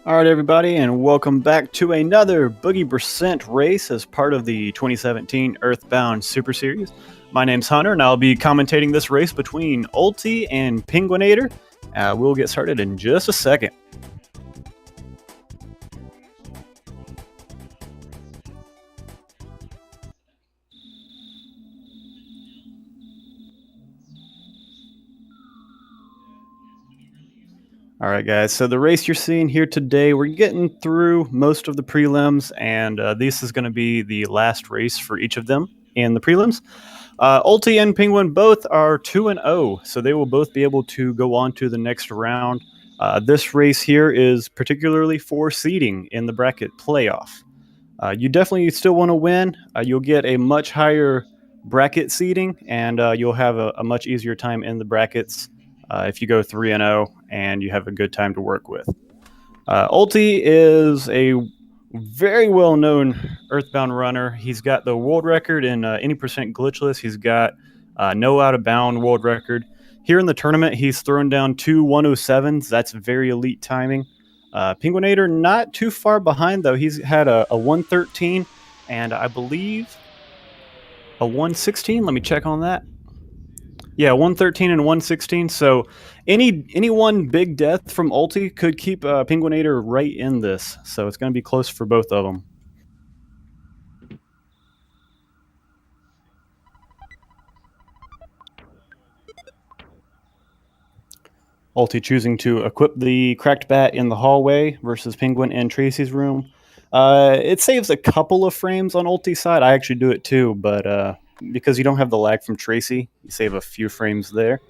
All right, everybody, and welcome back to another Boogie Percent race as part of the 2017 Earthbound Super Series. My name's Hunter, and I'll be commentating this race between Ulti and Penguin8r. We'll get started in just a second. All right, guys. So the race you're seeing here today, we're getting through most of the prelims, and this is going to be the last race for each of them in the prelims. Ulti and Penguin both are 2-0, so they will both be able to go on to the next round. This race here is particularly for seeding in the bracket playoff. You definitely still want to win. You'll get a much higher bracket seeding, and you'll have a much easier time in the brackets if you go 3-0 and you have a good time to work with. Ulti is a very well-known Earthbound runner. He's got the world record in any percent glitchless. He's got no out-of-bound world record. Here in the tournament, he's thrown down 2 107s. That's very elite timing. Penguin8r not too far behind, though. He's had a 113 and I believe a 116. Let me check on that. Yeah, 113 and 116. So any one big death from Ulti could keep Penguin8r right in this. So it's going to be close for both of them. Ulti choosing to equip the cracked bat in the hallway versus Penguin in Tracy's room. It saves a couple of frames on Ulti's side. I actually do it too, but because you don't have the lag from Tracy, you save a few frames there.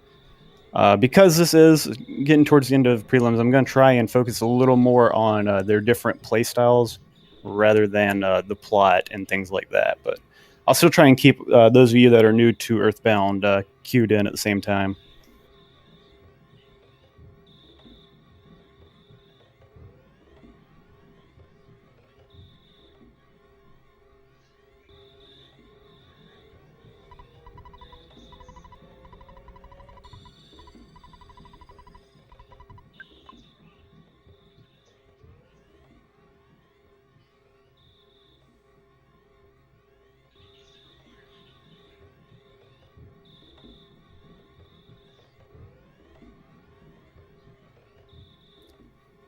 Because this is getting towards the end of prelims, I'm going to try and focus a little more on their different playstyles rather than the plot and things like that. But I'll still try and keep those of you that are new to Earthbound queued in at the same time.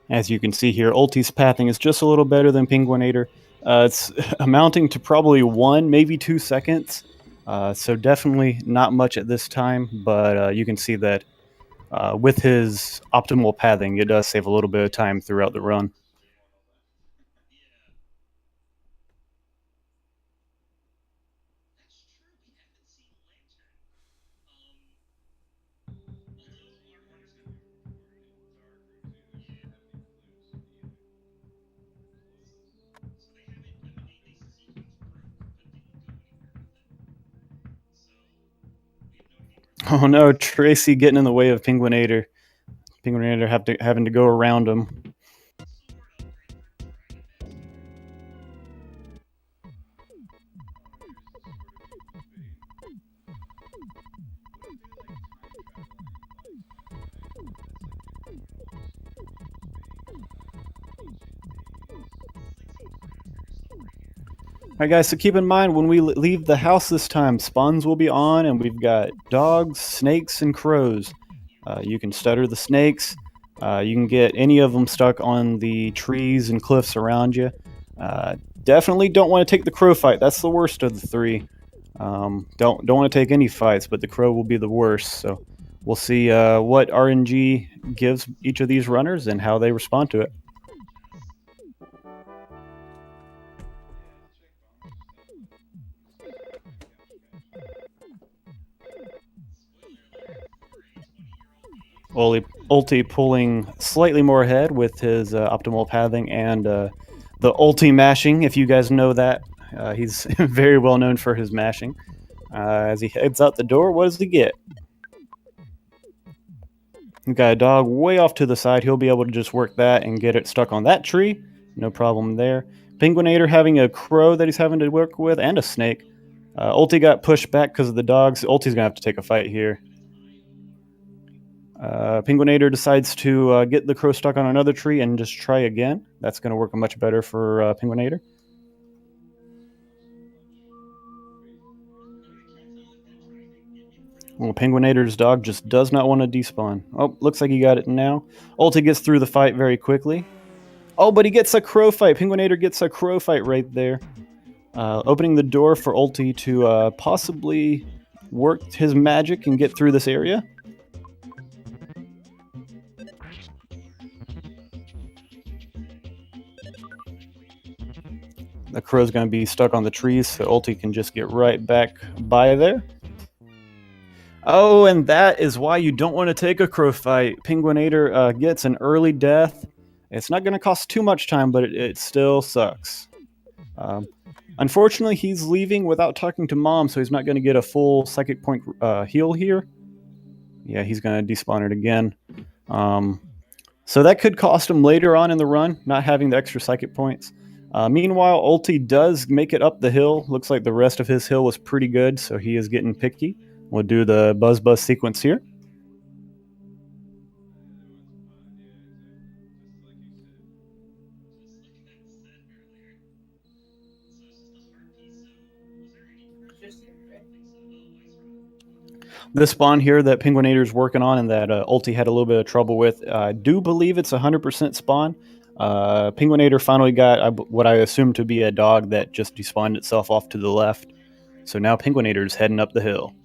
As you can see here, Ulti's pathing is just a little better than Penguin8r. It's amounting to probably 1, maybe 2 seconds. So definitely not much at this time, but you can see that with his optimal pathing, it does save a little bit of time throughout the run. Oh no, Tracy getting in the way of Penguin8r. Penguin8r having to go around him. Alright guys, so keep in mind when we leave the house this time, spawns will be on and we've got dogs, snakes, and crows. You can stutter the snakes. You can get any of them stuck on the trees and cliffs around you. Definitely don't want to take the crow fight. That's the worst of the three. Don't want to take any fights, but the crow will be the worst. So we'll see what RNG gives each of these runners and how they respond to it. Ulti pulling slightly more ahead with his optimal pathing and the ulti mashing, if you guys know that. He's very well known for his mashing. As he heads out the door, what does he get? We've got a dog way off to the side. He'll be able to just work that and get it stuck on that tree. No problem there. Penguin8r having a crow that he's having to work with and a snake. Ulti got pushed back because of the dogs. Ulti's going to have to take a fight here. Penguin8r decides to get the crow stuck on another tree and just try again. That's going to work much better for Penguin8r. Well, Penguin8r's dog just does not want to despawn. Oh, looks like he got it now. Ulti gets through the fight very quickly. Oh, but he gets a crow fight. Penguin8r gets a crow fight right there. Opening the door for Ulti to possibly work his magic and get through this area. The crow's going to be stuck on the trees, so Ulti can just get right back by there. Oh, and that is why you don't want to take a crow fight. Penguin8r gets an early death. It's not going to cost too much time, but it still sucks. Unfortunately, he's leaving without talking to Mom, so he's not going to get a full psychic point heal here. Yeah, he's going to despawn it again. So that could cost him later on in the run, not having the extra psychic points. Meanwhile, Ulti does make it up the hill. Looks like the rest of his hill was pretty good, so he is getting picky. We'll do the buzz sequence here. This spawn here that Penguin8r is working on and that Ulti had a little bit of trouble with, I do believe it's 100% spawn. Penguin8r finally got what I assume to be a dog that just despawned itself off to the left. So now Penguin8r is heading up the hill.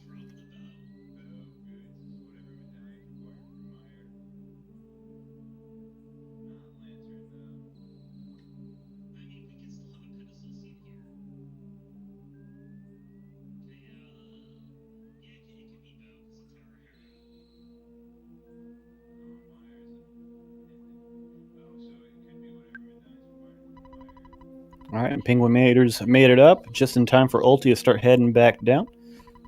All right, and Penguin8r's made it up just in time for Ulti to start heading back down.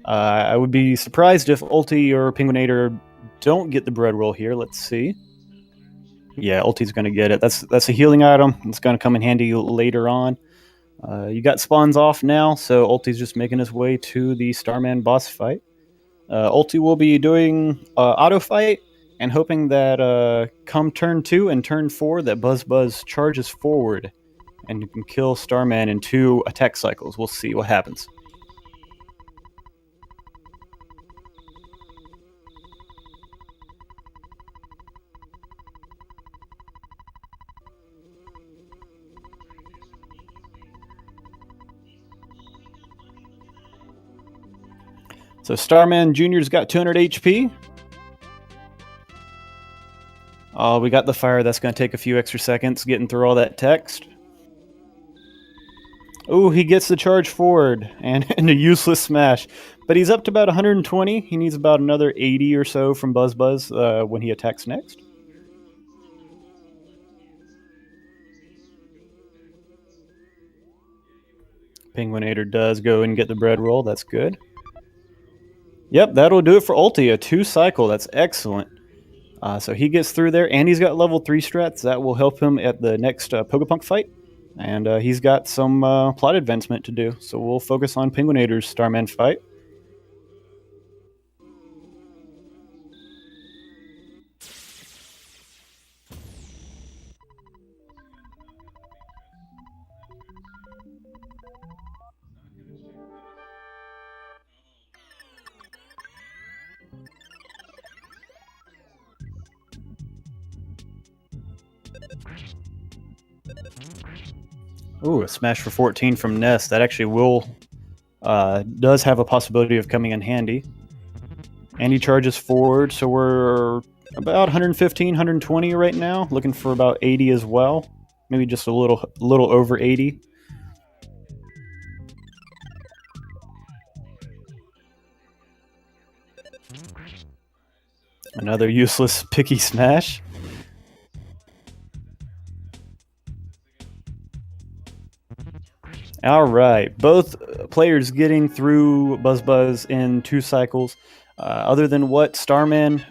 I would be surprised if Ulti or Penguin8r don't get the bread roll here. Let's see. Yeah, Ulti's going to get it. That's a healing item. It's going to come in handy later on. You got spawns off now, so Ulti's just making his way to the Starman boss fight. Ulti will be doing auto fight and hoping that come turn 2 and turn 4 that Buzz charges forward and you can kill Starman in 2 attack cycles. We'll see what happens. So Starman Jr.'s got 200 HP. Oh, we got the fire. That's going to take a few extra seconds getting through all that text. Oh, he gets the charge forward and a useless smash. But he's up to about 120. He needs about another 80 or so from Buzz when he attacks next. Penguin8r does go and get the bread roll. That's good. Yep, that'll do it for Ulti. A 2 cycle. That's excellent. So he gets through there, and he's got level 3 strats. That will help him at the next Pokepunk fight. And he's got some plot advancement to do. So we'll focus on Penguin8r's Starman fight. Ooh, a smash for 14 from Ness. That actually does have a possibility of coming in handy. And he charges forward, so we're about 115, 120 right now. Looking for about 80 as well. Maybe just a little over 80. Another useless picky smash. All right, both players getting through Buzz in 2 cycles. Other than what Starman,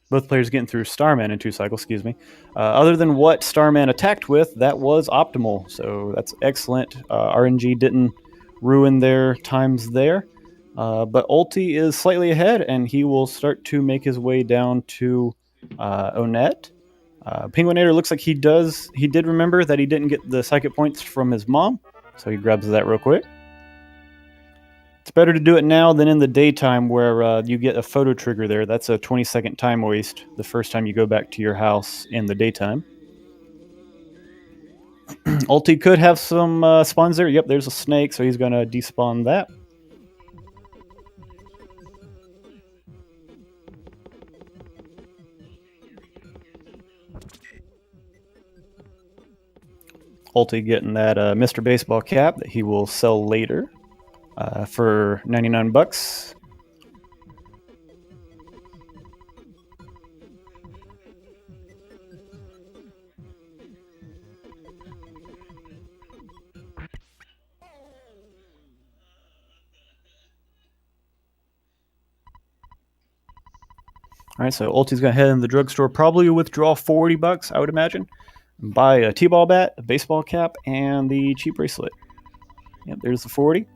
both players getting through Starman in 2 cycles, excuse me. Other than what Starman attacked with, that was optimal, so that's excellent. RNG didn't ruin their times there. But Ulti is slightly ahead, and he will start to make his way down to Onett. Penguin8r looks like he did remember that he didn't get the psychic points from his mom, so he grabs that real quick. It's better to do it now than in the daytime where you get a photo trigger there. That's a 20-second time waste the first time you go back to your house in the daytime. Ulti could have some spawns there. Yep, there's a snake, so he's going to despawn that. Ulti getting that Mr. Baseball cap that he will sell later for 99 bucks. All right, so Ulti's going to head in the drugstore, probably withdraw 40 bucks, I would imagine. Buy a T-ball bat, a baseball cap, and the cheap bracelet. Yep, there's the 40.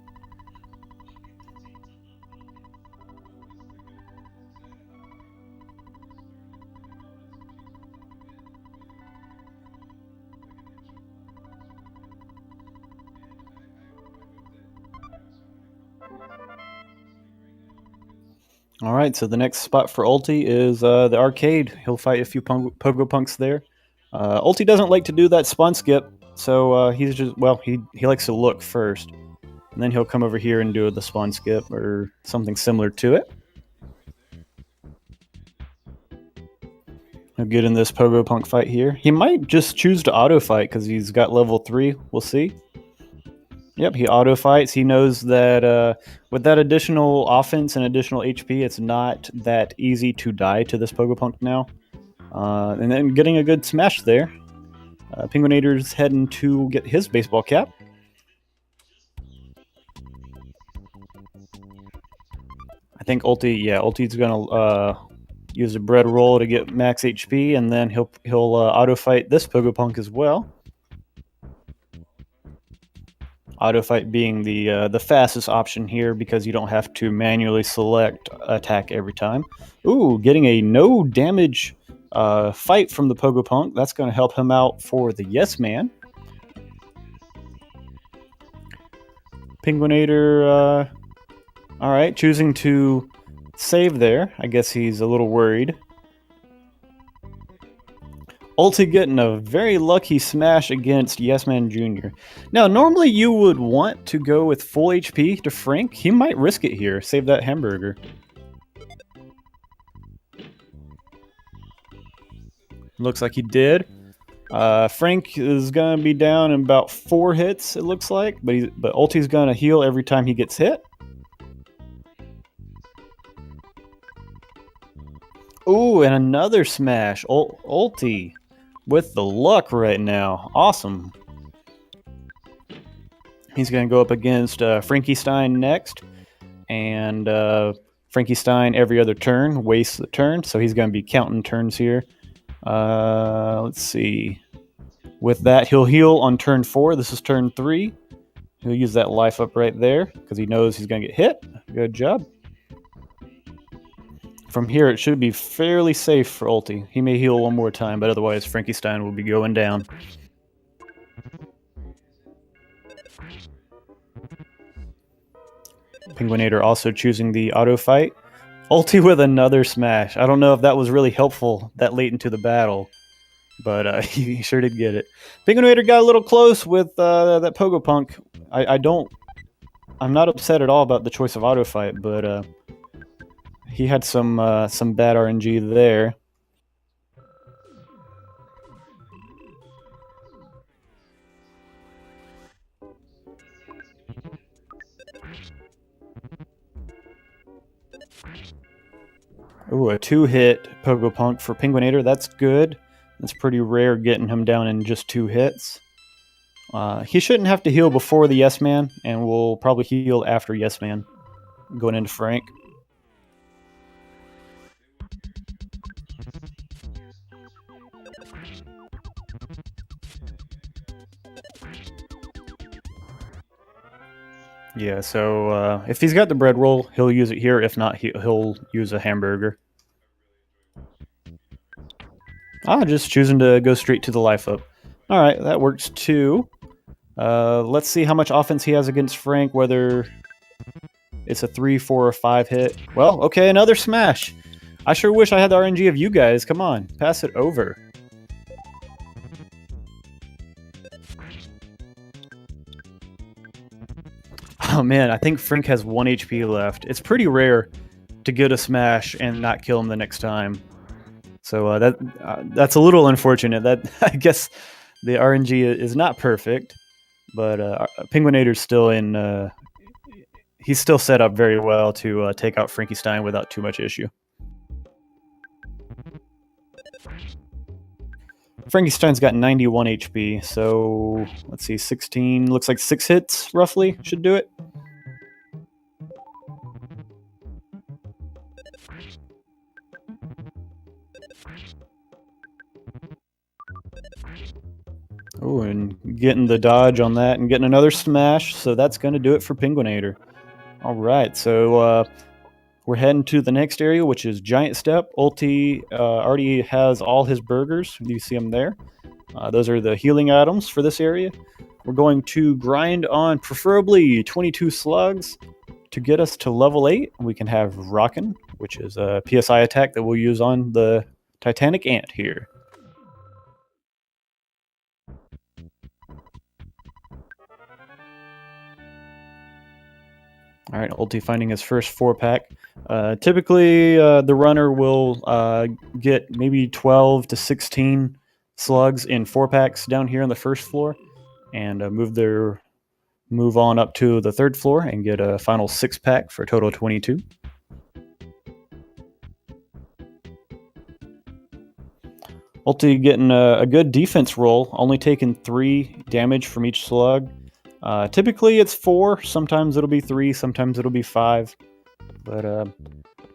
All right, so the next spot for Ulti is the arcade. He'll fight a few Pogo Punks there. Ulti doesn't like to do that spawn skip, so he's just, well, he likes to look first. And then he'll come over here and do the spawn skip or something similar to it. He'll get in this Pogo Punk fight here. He might just choose to auto fight because he's got level 3. We'll see. Yep, he auto fights. He knows that with that additional offense and additional HP, it's not that easy to die to this Pogo Punk now. And then getting a good smash there. Penguin8r's heading to get his baseball cap. I think Ulti's gonna use a bread roll to get max HP, and then he'll auto fight this Pogo Punk as well. Auto fight being the fastest option here because you don't have to manually select attack every time. Ooh, getting a no damage fight from the Pogo Punk. That's going to help him out for the Yes Man. Penguin8r, all right, choosing to save there. I guess he's a little worried. Ulti getting a very lucky smash against Yes Man Jr. Now, normally you would want to go with full HP to Frank. He might risk it here. Save that hamburger. Looks like he did. Frank is going to be down in about 4 hits, it looks like. But Ulti's going to heal every time he gets hit. Ooh, and another smash. Ulti with the luck right now. Awesome. He's going to go up against Frankie Stein next. And Frankie Stein every other turn wastes the turn. So he's going to be counting turns here. Let's see. With that, he'll heal on turn 4. This is turn 3. He'll use that life up right there because he knows he's going to get hit. Good job. From here, it should be fairly safe for Ulti. He may heal one more time, but otherwise, Frankie Stein will be going down. Penguin8r also choosing the auto fight. Ulti with another smash. I don't know if that was really helpful that late into the battle, but he sure did get it. Penguin8r got a little close with that Pogo Punk. I'm not upset at all about the choice of auto fight, but he had some bad RNG there. Ooh, a 2-hit Pogo Punk for Penguin8r. That's good. That's pretty rare getting him down in just 2 hits. He shouldn't have to heal before the Yes Man, and will probably heal after Yes Man, going into Frank. Yeah, so if he's got the bread roll, he'll use it here. If not, he'll use a hamburger. Just choosing to go straight to the life up. All right, that works too. Let's see how much offense he has against Frank, whether it's a 3, 4, or 5 hit. Well, okay, another smash. I sure wish I had the RNG of you guys. Come on, pass it over. Oh man, I think Frank has 1 HP left. It's pretty rare to get a smash and not kill him the next time. So that's a little unfortunate. That I guess the RNG is not perfect, but Penguin8r's still in. He's still set up very well to take out Frankie Stein without too much issue. Frankie Stein's got 91 HP, so let's see, 16, looks like 6 hits roughly should do it. Oh, and getting the dodge on that and getting another smash, so that's going to do it for Penguin8r. All right, so we're heading to the next area, which is Giant Step. Ulti already has all his burgers. You see them there. Those are the healing items for this area. We're going to grind on preferably 22 slugs to get us to level 8. We can have Rockin', which is a PSI attack that we'll use on the Titanic Ant here. All right, Ulti finding his first 4-pack. Typically, the runner will get maybe 12 to 16 slugs in 4-packs down here on the first floor, and move on up to the 3rd floor and get a final 6-pack for a total of 22. Ulti getting a good defense roll, only taking 3 damage from each slug. Typically it's 4, sometimes it'll be 3, sometimes it'll be 5. But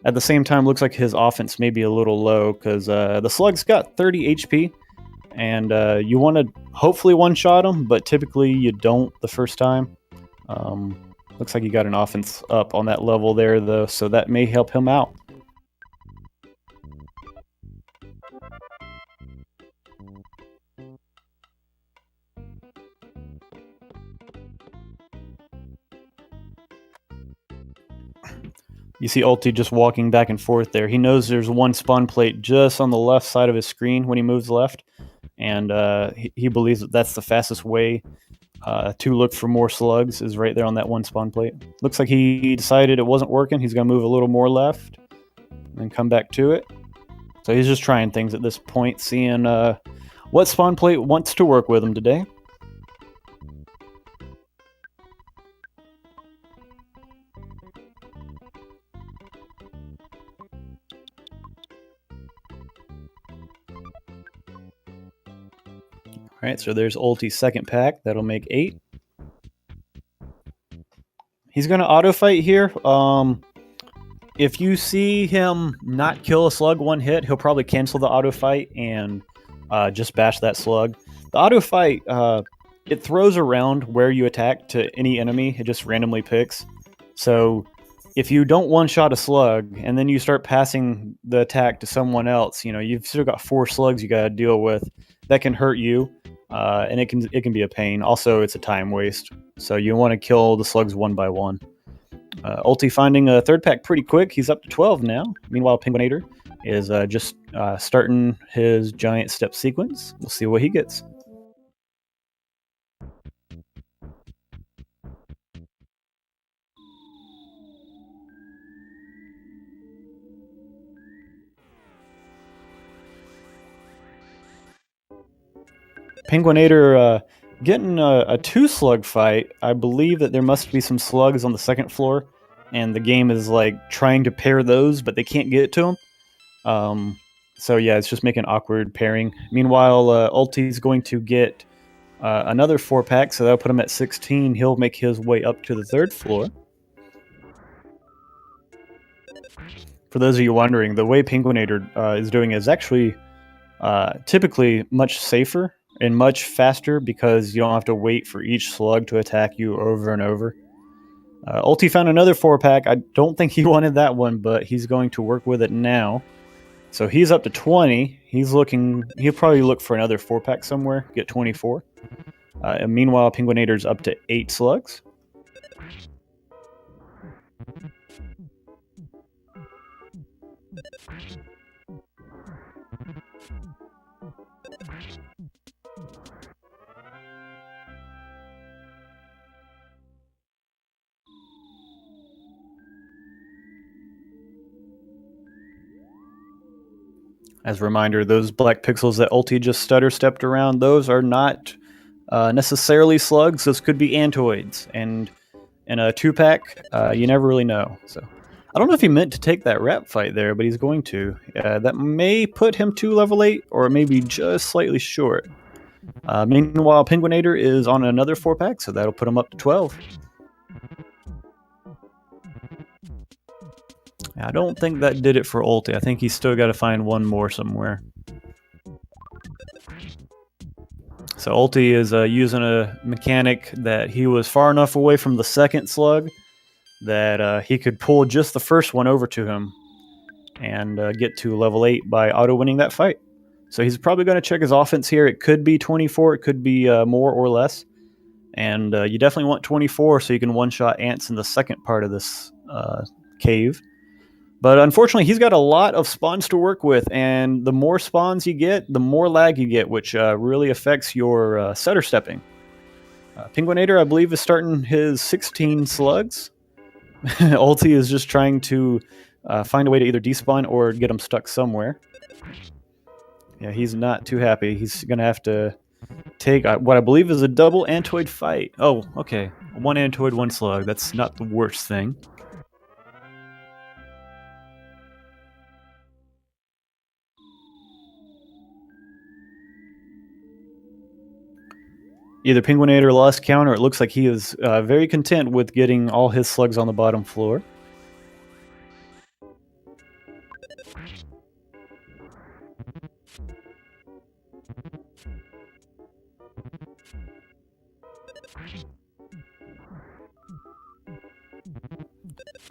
at the same time, looks like his offense may be a little low because the slug's got 30 HP. And you want to hopefully one-shot him, but typically you don't the first time. Looks like you got an offense up on that level there, though, so that may help him out. You see Ulti just walking back and forth there. He knows there's one spawn plate just on the left side of his screen when he moves left, and he believes that that's the fastest way to look for more slugs is right there on that one spawn plate. Looks like he decided it wasn't working. He's going to move a little more left and come back to it. So he's just trying things at this point, seeing what spawn plate wants to work with him today. All right, so there's Ulti's 2nd pack. That'll make 8. He's going to auto fight here. If you see him not kill a slug 1 hit, he'll probably cancel the auto fight and just bash that slug. The auto fight, it throws around where you attack to any enemy. It just randomly picks. So if you don't one-shot a slug and then you start passing the attack to someone else, you've still got 4 slugs you got to deal with. That can hurt you, and it can be a pain. Also, it's a time waste, so you want to kill the slugs one by one. Ulti finding a 3rd pack pretty quick. He's up to 12 now. Meanwhile, Penguin8r is just starting his giant step sequence. We'll see what he gets. Penguin8r getting a 2-slug fight. I believe that there must be some slugs on the 2nd floor, and the game is like trying to pair those, but they can't get it to them. So yeah, it's just making awkward pairing. Meanwhile, Ulti's going to get another 4-pack, so that'll put him at 16. He'll make his way up to the 3rd floor. For those of you wondering, the way Penguin8r is doing is actually typically much safer and much faster because you don't have to wait for each slug to attack you over and over. Ulti found another 4-pack. I don't think he wanted that one, but he's going to work with it now. So he's up to 20. He'll probably look for another 4-pack somewhere, get 24. And meanwhile, penguin8r's up to 8 slugs. As a reminder, those black pixels that Ulti just stutter stepped around, those are not necessarily slugs. Those could be antoids. And in a 2-pack, you never really know. So I don't know if he meant to take that rap fight there, but he's going to. That may put him to level 8, or maybe just slightly short. Meanwhile, penguin8r is on another 4-pack, so that'll put him up to 12. I don't think that did it for Ulti. I think he's still got to find one more somewhere. So Ulti is using a mechanic that he was far enough away from the second slug that he could pull just the first one over to him and get to level 8 by auto-winning that fight. So he's probably going to check his offense here. It could be 24. It could be more or less. And you definitely want 24 so you can one-shot ants in the second part of this cave. But unfortunately, he's got a lot of spawns to work with, and the more spawns you get, the more lag you get, which really affects your stutter stepping. penguin8r, I believe, is starting his 16 slugs. Ulti is just trying to find a way to either despawn or get him stuck somewhere. Yeah, he's not too happy. He's going to have to take what I believe is a double antoid fight. Oh, okay. 1 antoid, 1 slug. That's not the worst thing. Either penguin8r lost count, or it looks like he is very content with getting all his slugs on the bottom floor.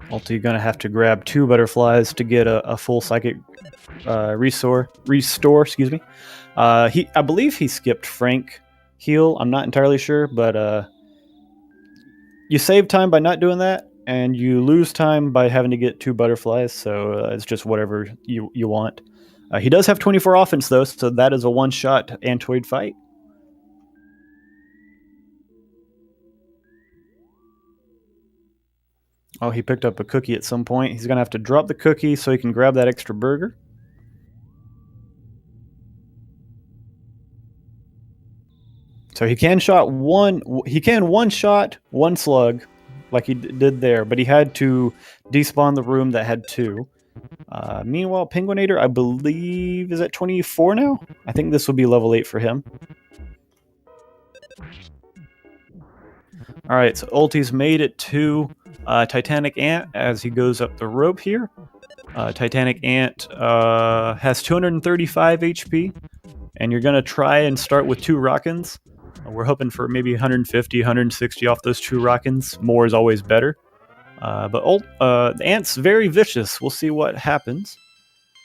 Ulti gonna have to grab 2 butterflies to get a full psychic restore. Excuse me. I believe he skipped Frank heal. I'm not entirely sure, but you save time by not doing that, and you lose time by having to get 2 butterflies. So it's just whatever you want. He does have 24 offense though, so that is a one-shot antoid fight. Oh, he picked up a cookie at some point. He's going to have to drop the cookie so he can grab that extra burger. So he can one-shot 1 slug like he did there, but he had to despawn the room that had 2. Meanwhile, penguin8r, I believe, is at 24 now. I think this will be level 8 for him. All right, so Ulti's made it to Titanic Ant as he goes up the rope here. Titanic Ant has 235 HP, and you're going to try and start with 2 Rockins. We're hoping for maybe 150, 160 off those 2 Rockins. More is always better. But the Ant's very vicious. We'll see what happens.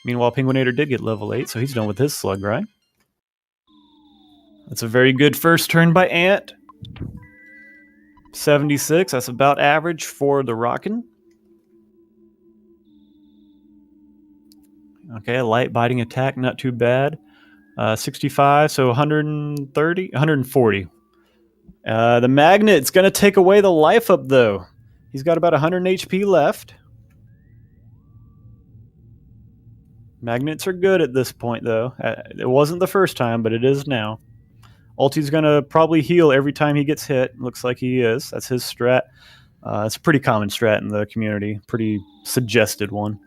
Meanwhile, penguin8r did get level 8, so he's done with his slug, right? That's a very good first turn by Ant. 76, that's about average for the Rockin'. Okay, a light biting attack, not too bad. 65, so 130, 140. The magnet's going to take away the life up, though. He's got about 100 HP left. Magnets are good at this point, though. It wasn't the first time, but it is now. Ulti's going to probably heal every time he gets hit. Looks like he is. That's his strat. It's a pretty common strat in the community. Pretty suggested one.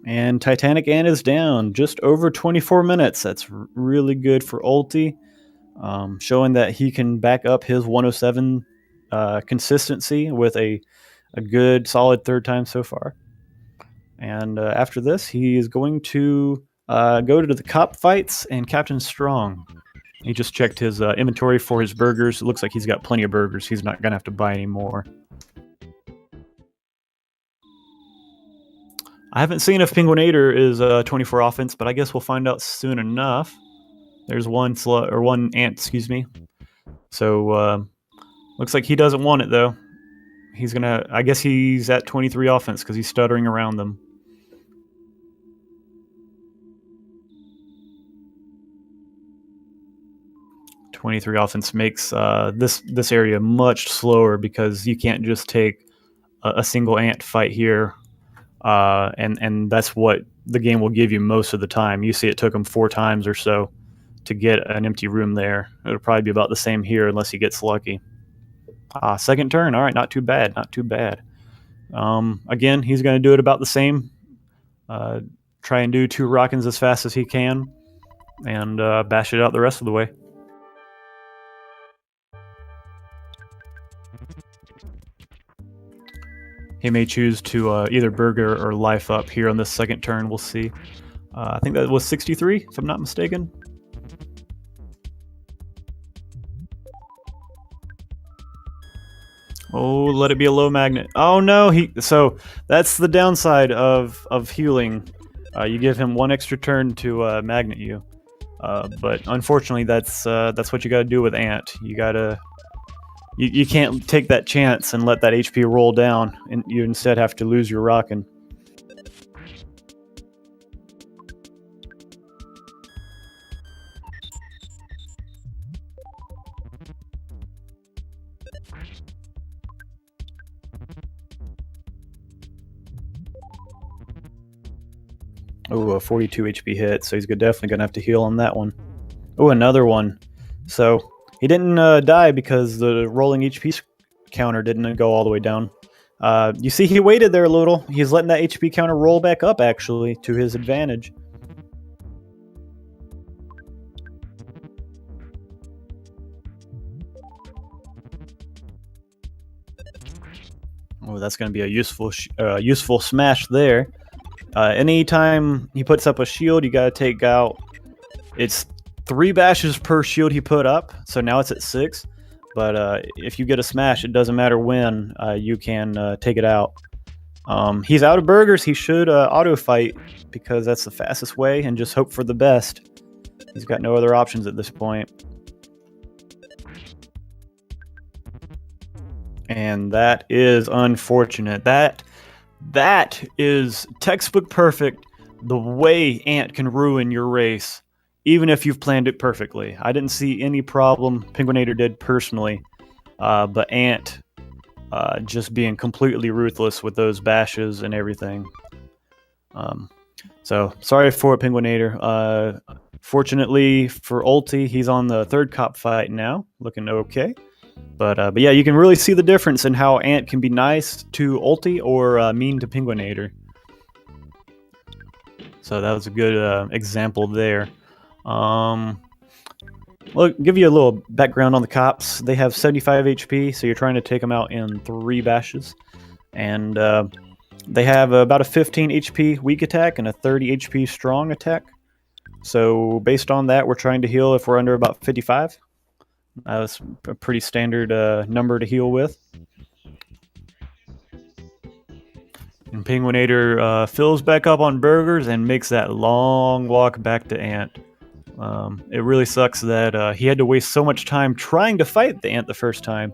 And Titanic Ant is down. Just over 24 minutes. That's really good for Ulti. Showing that he can back up his 107 consistency with a good, solid 3rd time so far. And after this, he is going to go to the cop fights and Captain Strong. He just checked his inventory for his burgers. It looks like he's got plenty of burgers. He's not going to have to buy any more. I haven't seen if penguin8r is 24 offense, but I guess we'll find out soon enough. There's one ant, excuse me. So looks like he doesn't want it though. He's gonna. I guess he's at 23 offense because he's stuttering around them. .23 offense makes this area much slower because you can't just take a single ant fight here, and that's what the game will give you most of the time. You see, it took him 4 times or so to get an empty room there. It'll probably be about the same here unless he gets lucky. Second turn. All right, not too bad. Not too bad. Again, he's going to do it about the same. Try and do 2 rockins as fast as he can, and bash it out the rest of the way. He may choose to either burger or life up here on this second turn. We'll see. I think that was 63, if I'm not mistaken. Oh, let it be a low magnet. Oh no, so that's the downside of healing. You give him 1 extra turn to magnet you. But unfortunately, that's what you gotta do with Ant. You can't take that chance and let that HP roll down, and you instead have to lose your rockin'. Oh, a 42 HP hit, so he's definitely gonna have to heal on that one. Oh, another one. So he didn't die because the rolling HP counter didn't go all the way down. You see, he waited there a little. He's letting that HP counter roll back up, actually, to his advantage. Oh, that's going to be a useful smash there. Anytime he puts up a shield, you got to take out. It's 3 bashes per shield he put up, so now it's at 6. But if you get a smash, it doesn't matter when, you can take it out. He's out of burgers. He should auto fight because that's the fastest way, and just hope for the best. He's got no other options at this point. And that is unfortunate. That is textbook perfect. The way Ant can ruin your race, even if you've planned it perfectly. I didn't see any problem. penguin8r did personally, but Ant just being completely ruthless with those bashes and everything. So sorry for penguin8r. Fortunately for Ulti, he's on the 3rd cop fight now, looking okay. But yeah, you can really see the difference in how Ant can be nice to Ulti or mean to penguin8r. So that was a good example there. Well, give you a little background on the cops. They have 75 HP, so you're trying to take them out in 3 bashes. And they have about a 15 HP weak attack and a 30 HP strong attack. So based on that, we're trying to heal if we're under about 55. That's a pretty standard number to heal with. And penguin8r fills back up on burgers and makes that long walk back to Ant. It really sucks that he had to waste so much time trying to fight the Ant the first time,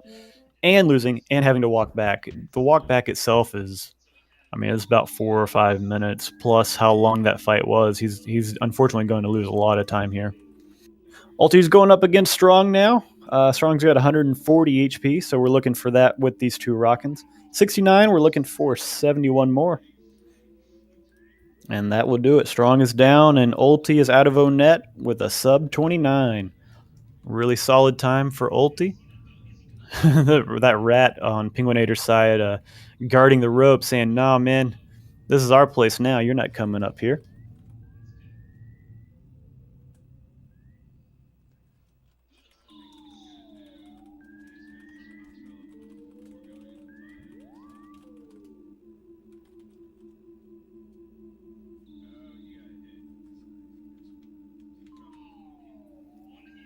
and losing, and having to walk back. The walk back itself is, I mean, it's about 4 or 5 minutes, plus how long that fight was. He's unfortunately going to lose a lot of time here. Ulti's going up against Strong now. Strong's got 140 HP, so we're looking for that with these 2 rockins. 69, we're looking for 71 more. And that will do it. Strong is down, and Ulti is out of O-net with a sub 29. Really solid time for Ulti. That rat on penguin8r's side guarding the rope, saying, "Nah, man, this is our place now. You're not coming up here."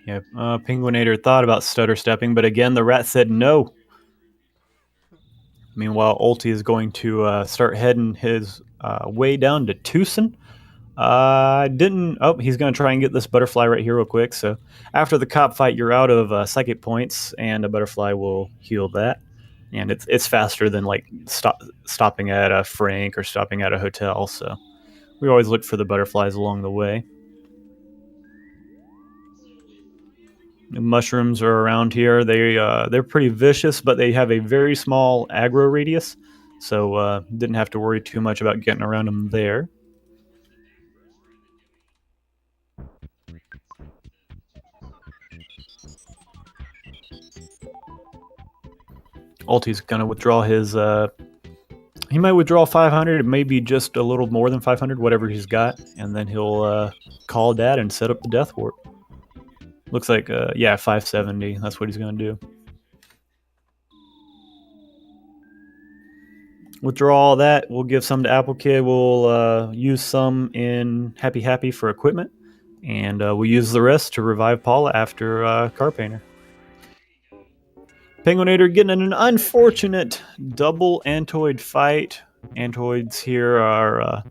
Yeah, penguin8r thought about stutter stepping, but again, the rat said no. Meanwhile, Ulti is going to start heading his way down to Tucson. Didn't. Oh, he's going to try and get this butterfly right here real quick. So after the cop fight, you're out of psychic points, and a butterfly will heal that. And it's faster than like stopping at a Frank or stopping at a hotel. So we always look for the butterflies along the way. The mushrooms are around here. They're pretty vicious, but they have a very small aggro radius, so didn't have to worry too much about getting around them there. Ulti's gonna withdraw his. He might withdraw 500. It may be just a little more than 500, whatever he's got, and then he'll call that and set up the death warp. Looks like yeah, 570. That's what he's gonna do. Withdraw all that. We'll give some to Apple Kid. We'll use some in Happy Happy for equipment, and we'll use the rest to revive Paula after Car Painter. penguin8r getting in an unfortunate double Antoid fight. Antoids here are,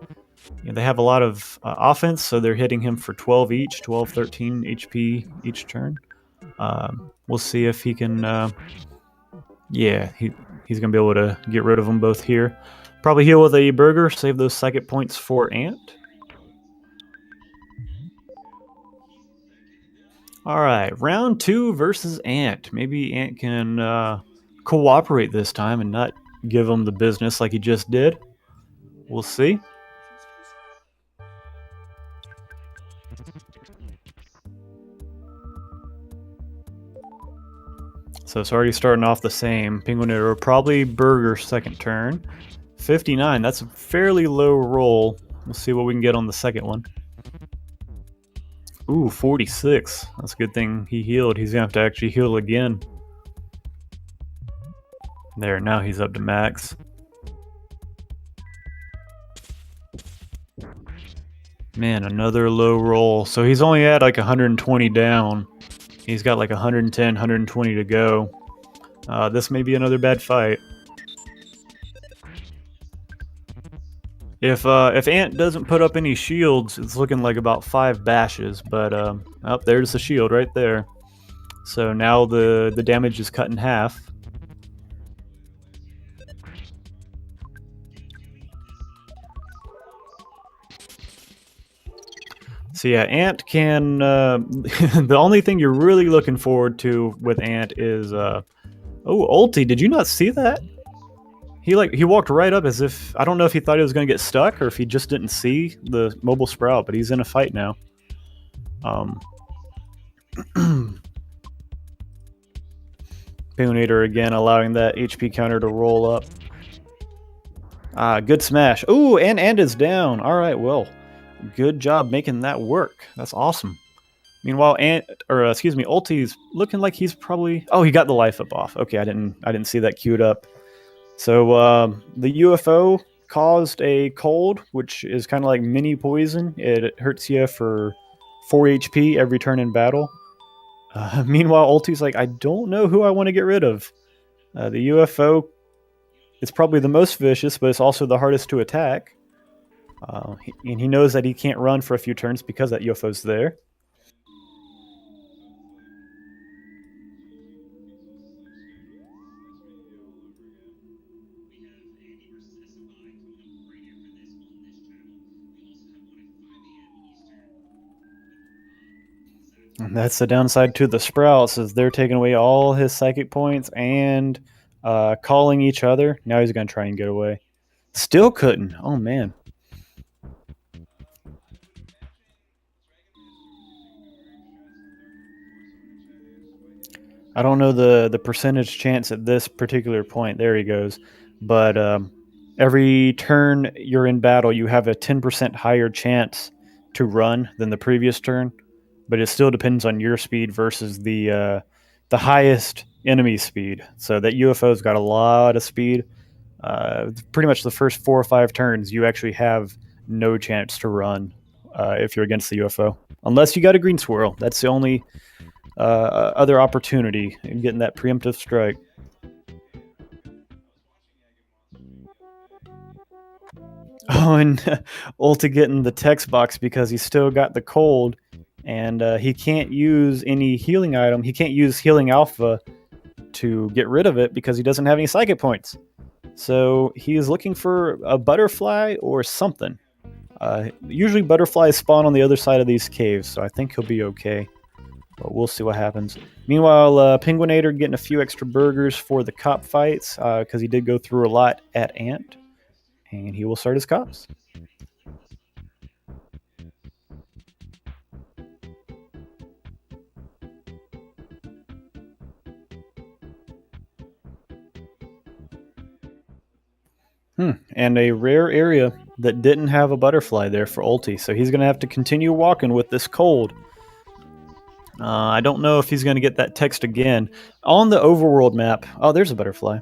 they have a lot of offense, so they're hitting him for 12 each, 12, 13 HP each turn. We'll see if he can, yeah, he's going to be able to get rid of them both here. Probably heal with a burger, save those psychic points for Ant. Alright, round 2 versus Ant. Maybe Ant can cooperate this time and not give him the business like he just did. We'll see. So it's already starting off the same. penguin8r probably burger second turn. 59, that's a fairly low roll. We'll see what we can get on the second one. Ooh, 46. That's a good thing he healed. He's gonna have to actually heal again. There, now he's up to max. Man, another low roll. So he's only at like 120 down. He's got like 110, 120 to go. This may be another bad fight. If Ant doesn't put up any shields, it's looking like about 5 bashes. But oh, there's the shield right there. So now the damage is cut in half. So yeah, Ant can. The only thing you're really looking forward to with Ant is, oh, Ulti. Did you not see that? He walked right up as if, I don't know if he thought he was going to get stuck or if he just didn't see the mobile sprout, but he's in a fight now. penguin8r again allowing that HP counter to roll up. Good smash. Ooh, and is down. All right, well, good job making that work. That's awesome. Meanwhile, Ulti's looking like he's probably. Oh, he got the life up off. Okay, I didn't see that queued up. So the UFO caused a cold, which is kind of like mini poison. It hurts you for 4 HP every turn in battle. Meanwhile, Ulti's like, I don't know who I want to get rid of. The UFO is probably the most vicious, but it's also the hardest to attack. And he knows that he can't run for a few turns because that UFO's there. And that's the downside to the Sprouts, is they're taking away all his psychic points and calling each other. Now he's going to try and get away. Still couldn't. Oh, man. I don't know the percentage chance at this particular point. There he goes. But every turn you're in battle, you have a 10% higher chance to run than the previous turn. But it still depends on your speed versus the highest enemy speed. So that UFO's got a lot of speed. Pretty much the first 4 or 5 turns, you actually have no chance to run if you're against the UFO, unless you got a green swirl. That's the only other opportunity in getting that preemptive strike. Oh, and Ulti getting the text box because he's still got the cold, and he can't use any healing item. He can't use healing alpha to get rid of it because he doesn't have any psychic points. So he is looking for a butterfly or something. Usually butterflies spawn on the other side of these caves, so I think he'll be okay. But we'll see what happens. Meanwhile, penguin8r getting a few extra burgers for the cop fights because he did go through a lot at Ant, and he will start his cops. And a rare area that didn't have a butterfly there for Ulti, so he's going to have to continue walking with this cold. I don't know if he's going to get that text again. On the overworld map, oh, there's a butterfly.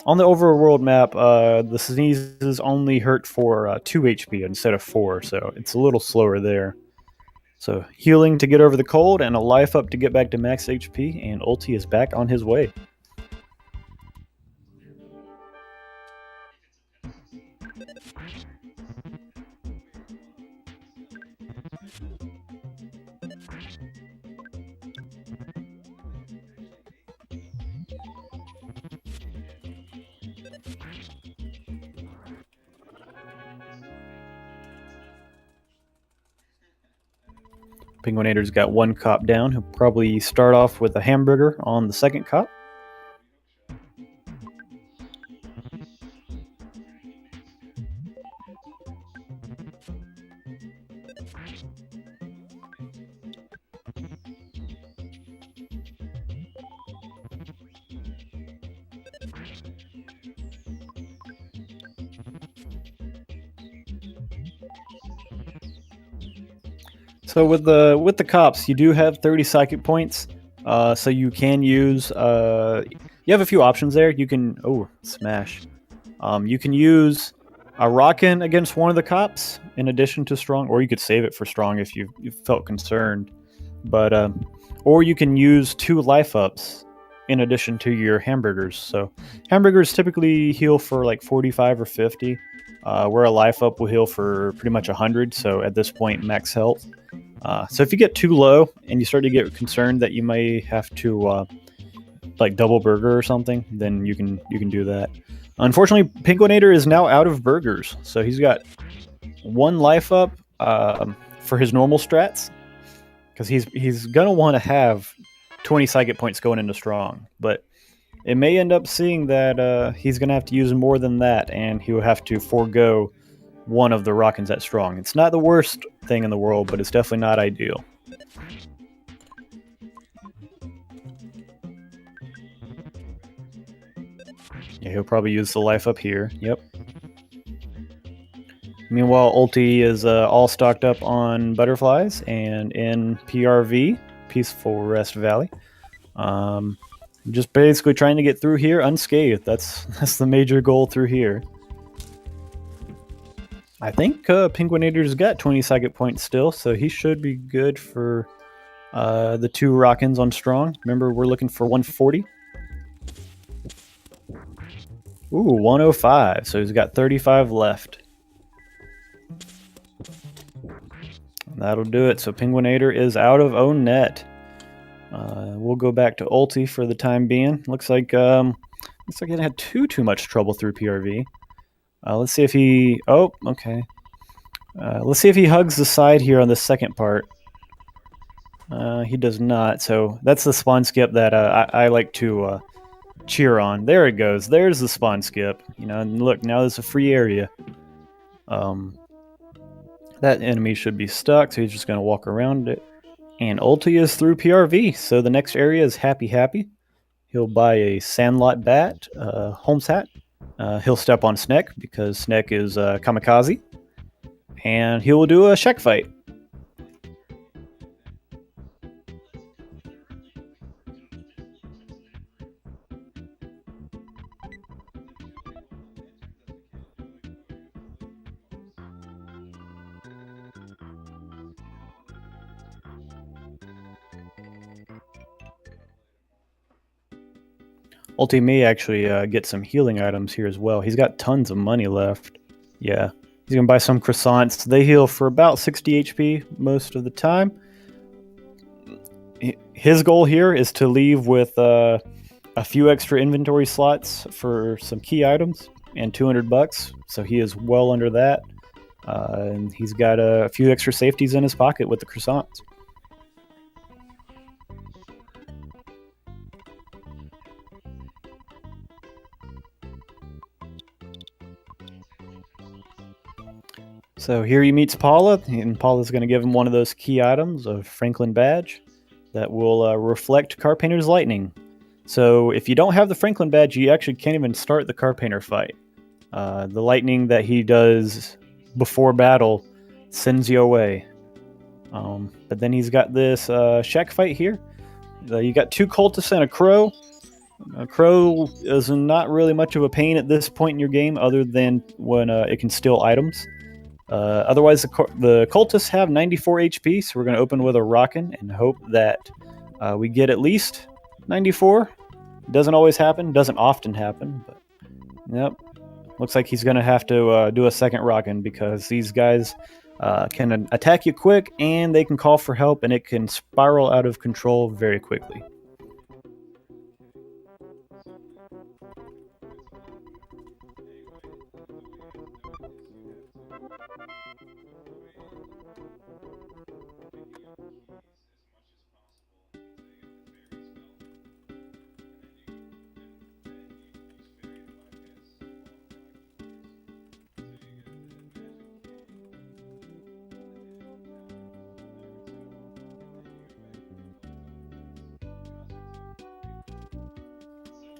On the overworld map, the sneezes only hurt for 2 HP instead of 4, so it's a little slower there. So healing to get over the cold and a life up to get back to max HP, and Ulti is back on his way. penguin8r's got one cop down. He'll probably start off with a hamburger on the second cop. So with the cops, you do have 30 psychic points. So you can use. You have a few options there. You can smash. You can use a rockin' against one of the cops in addition to strong, or you could save it for strong if you felt concerned. But or you can use 2 life ups in addition to your hamburgers. So hamburgers typically heal for like 45 or 50, where a life up will heal for pretty much 100. So at this point, max health. So if you get too low and you start to get concerned that you may have to like double burger or something, then you can do that. Unfortunately, penguin8r is now out of burgers, so he's got 1 life up for his normal strats, because he's gonna want to have 20 psychic points going into strong, but it may end up seeing that he's gonna have to use more than that, and he will have to forego one of the Rockins at strong. It's not the worst thing in the world, but it's definitely not ideal. Yeah, he'll probably use the life up here. Yep. Meanwhile, Ulti is all stocked up on butterflies and in PRV, Peaceful Rest Valley. Just basically trying to get through here unscathed. That's the major goal through here. I think penguin8r's got 20 psychic points still, so he should be good for the 2 Rockins on strong. Remember, we're looking for 140. Ooh, 105. So he's got 35 left. That'll do it. So penguin8r is out of own net. We'll go back to Ulti for the time being. Looks like it had too much trouble through PRV. Let's see if he. Oh, okay. Let's see if he hugs the side here on the second part. He does not. So that's the spawn skip that I like to cheer on. There it goes. There's the spawn skip. And look, now there's a free area. That enemy should be stuck, so he's just going to walk around it. And Ulti is through PRV, so the next area is Happy. He'll buy a Sandlot Bat, Holmes hat. He'll step on Snek because Snek is Kamikaze. And he will do a Shek fight. Ulti may actually get some healing items here as well. He's got tons of money left. Yeah. He's going to buy some croissants. They heal for about 60 HP most of the time. His goal here is to leave with a few extra inventory slots for some key items and 200 bucks. So he is well under that. And he's got a few extra safeties in his pocket with the croissants. So here he meets Paula, and Paula's going to give him one of those key items, a Franklin badge, that will reflect Car Painter's lightning. So if you don't have the Franklin badge, you actually can't even start the Car Painter fight. The lightning that he does before battle sends you away. But then he's got this shack fight here. You got two cultists and a crow. A crow is not really much of a pain at this point in your game, other than when it can steal items. Otherwise, the cultists have 94 HP, so we're going to open with a rockin' and hope that we get at least 94. Doesn't always happen, doesn't often happen, but yep. Looks like he's going to have to do a second rockin' because these guys can attack you quick, and they can call for help, and it can spiral out of control very quickly.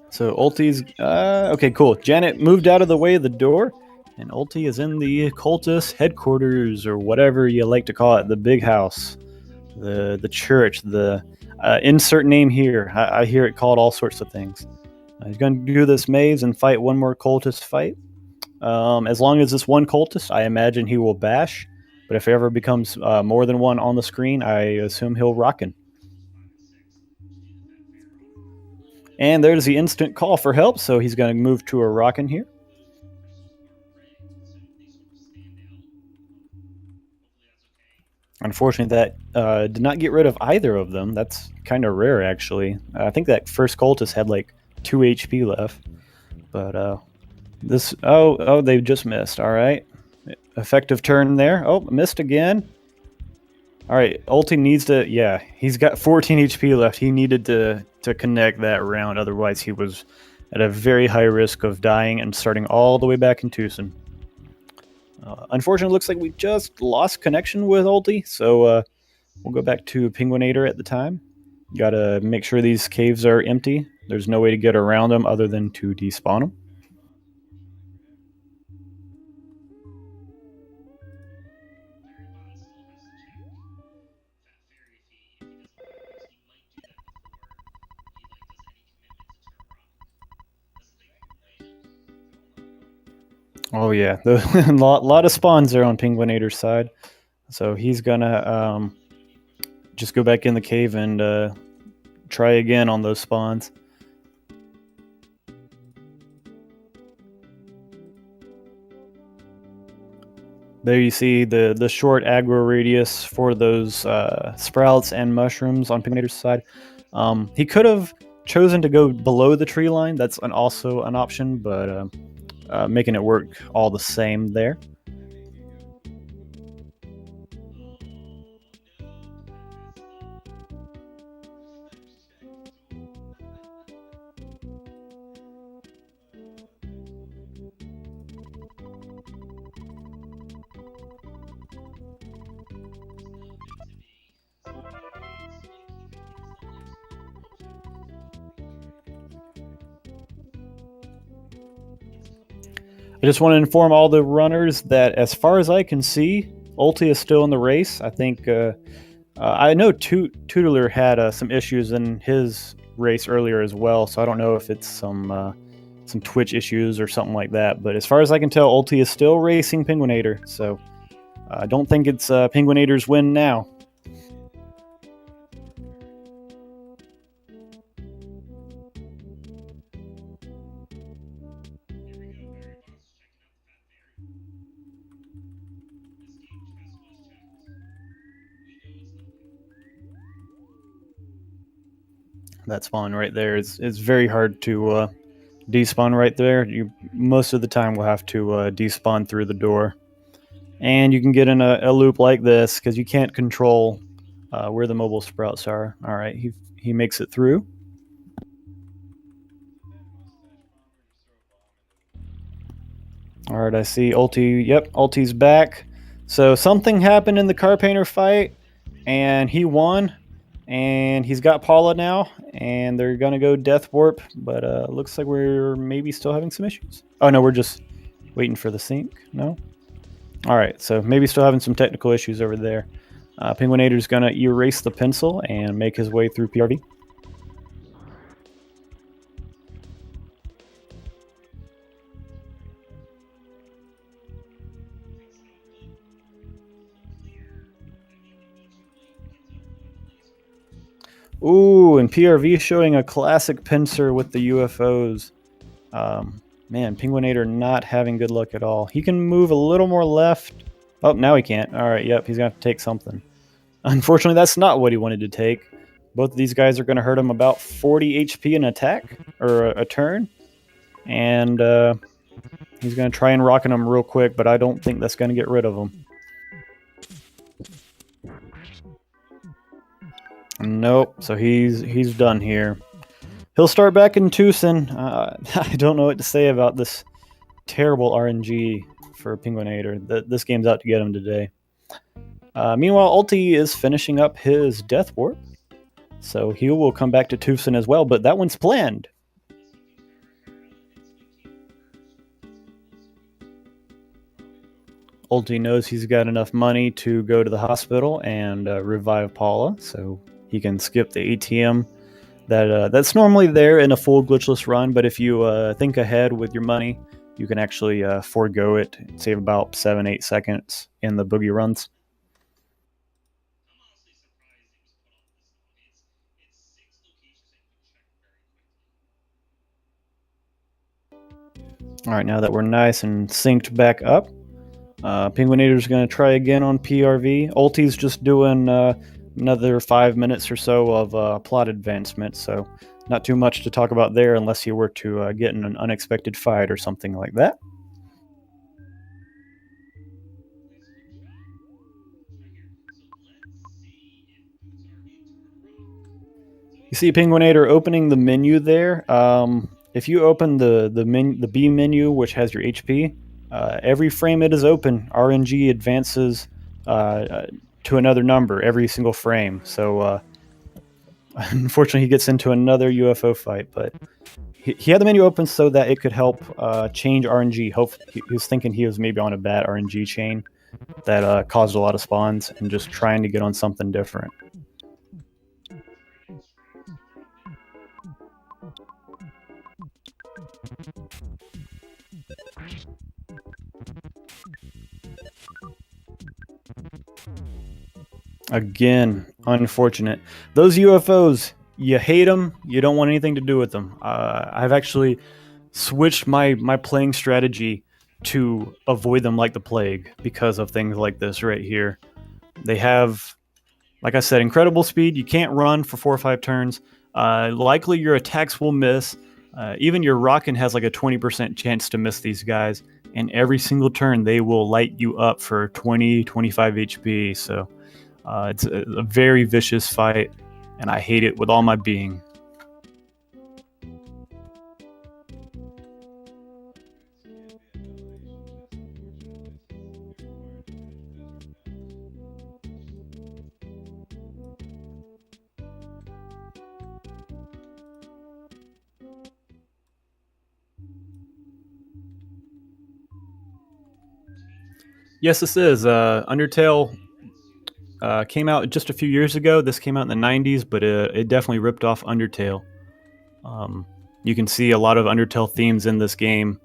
So Ulti's okay, cool. Janet moved out of the way of the door, and Ulti is in the cultist headquarters, or whatever you like to call it, the big house, the church, the insert name here. I hear it called all sorts of things. He's going to do this maze and fight one more cultist fight. As long as it's one cultist, I imagine he will bash. But if it ever becomes more than one on the screen, I assume he'll rockin'. And there's the instant call for help, so he's going to move to a rockin' here. Unfortunately, that did not get rid of either of them. That's kind of rare, actually. I think that first cultist had like 2 HP left. But this... Oh, they just missed. All right. Effective turn there. Oh, missed again. All right, Ulti needs to... Yeah, he's got 14 HP left. He needed to connect that round. Otherwise, he was at a very high risk of dying and starting all the way back in Tucson. Unfortunately, it looks like we just lost connection with Ulti, so we'll go back to penguin8r at the time. Gotta make sure these caves are empty. There's no way to get around them other than to despawn them. Oh yeah, a lot of spawns there on penguin8r's side. So he's gonna just go back in the cave and try again on those spawns. There you see the short aggro radius for those sprouts and mushrooms on penguin8r's side. He could have chosen to go below the tree line. That's also an option, but making it work all the same there. I just want to inform all the runners that, as far as I can see, Ulti is still in the race. I think I know Tootler had some issues in his race earlier as well, so I don't know if it's some Twitch issues or something like that. But as far as I can tell, Ulti is still racing penguin8r, so I don't think it's penguin8r's win now. That spawn right there is very hard to despawn right there. You most of the time will have to despawn through the door, and you can get in a loop like this because you can't control where the mobile sprouts are. All right, he makes it through. All right, I see Ulti. Yep, Ulti's back. So something happened in the car painter fight, and he won. And he's got Paula now, and they're gonna go Death Warp. But looks like we're maybe still having some issues. Oh no, we're just waiting for the sync. No. All right, so maybe still having some technical issues over there. Penguin8r is gonna erase the pencil and make his way through PRV. Ooh, and PRV showing a classic pincer with the UFOs. Man, Penguin8r not having good luck at all. He can move a little more left. Oh, now he can't. All right, yep, he's going to have to take something. Unfortunately, that's not what he wanted to take. Both of these guys are going to hurt him about 40 HP an attack, or a turn. And he's going to try and rocket him real quick, but I don't think that's going to get rid of him. Nope, so he's done here. He'll start back in Tucson. I don't know what to say about this terrible RNG for Penguin8r. This game's out to get him today. Meanwhile, Ulti is finishing up his Death Warp, so he will come back to Tucson as well, but that one's planned. Ulti knows he's got enough money to go to the hospital and revive Paula, so he can skip the ATM that's normally there in a full glitchless run, but if you think ahead with your money, you can actually forego it and save about 7-8 seconds in the boogie runs. All right, now that we're nice and synced back up, Penguin8r is going to try again on PRV. Ulti's just doing another 5 minutes or so of plot advancement, so not too much to talk about there unless you were to get in an unexpected fight or something like that. You see Penguin8r opening the menu there. If you open the B menu, which has your HP, every frame it is open, RNG advances to another number every single frame. So unfortunately, he gets into another UFO fight, but he had the menu open so that it could help change RNG. He was thinking he was maybe on a bad RNG chain that caused a lot of spawns and just trying to get on something different. Again, unfortunate. Those UFOs, you hate them, you don't want anything to do with them. I've actually switched my playing strategy to avoid them like the plague because of things like this right here. They have, like I said, incredible speed. You can't run for 4 or 5 turns. Likely your attacks will miss. Even your rockin' has like a 20% chance to miss these guys. And every single turn, they will light you up for 20, 25 HP. So it's a very vicious fight, and I hate it with all my being. Yes, this is. Undertale came out just a few years ago. This came out in the 90s, but it definitely ripped off Undertale. You can see a lot of Undertale themes in this game.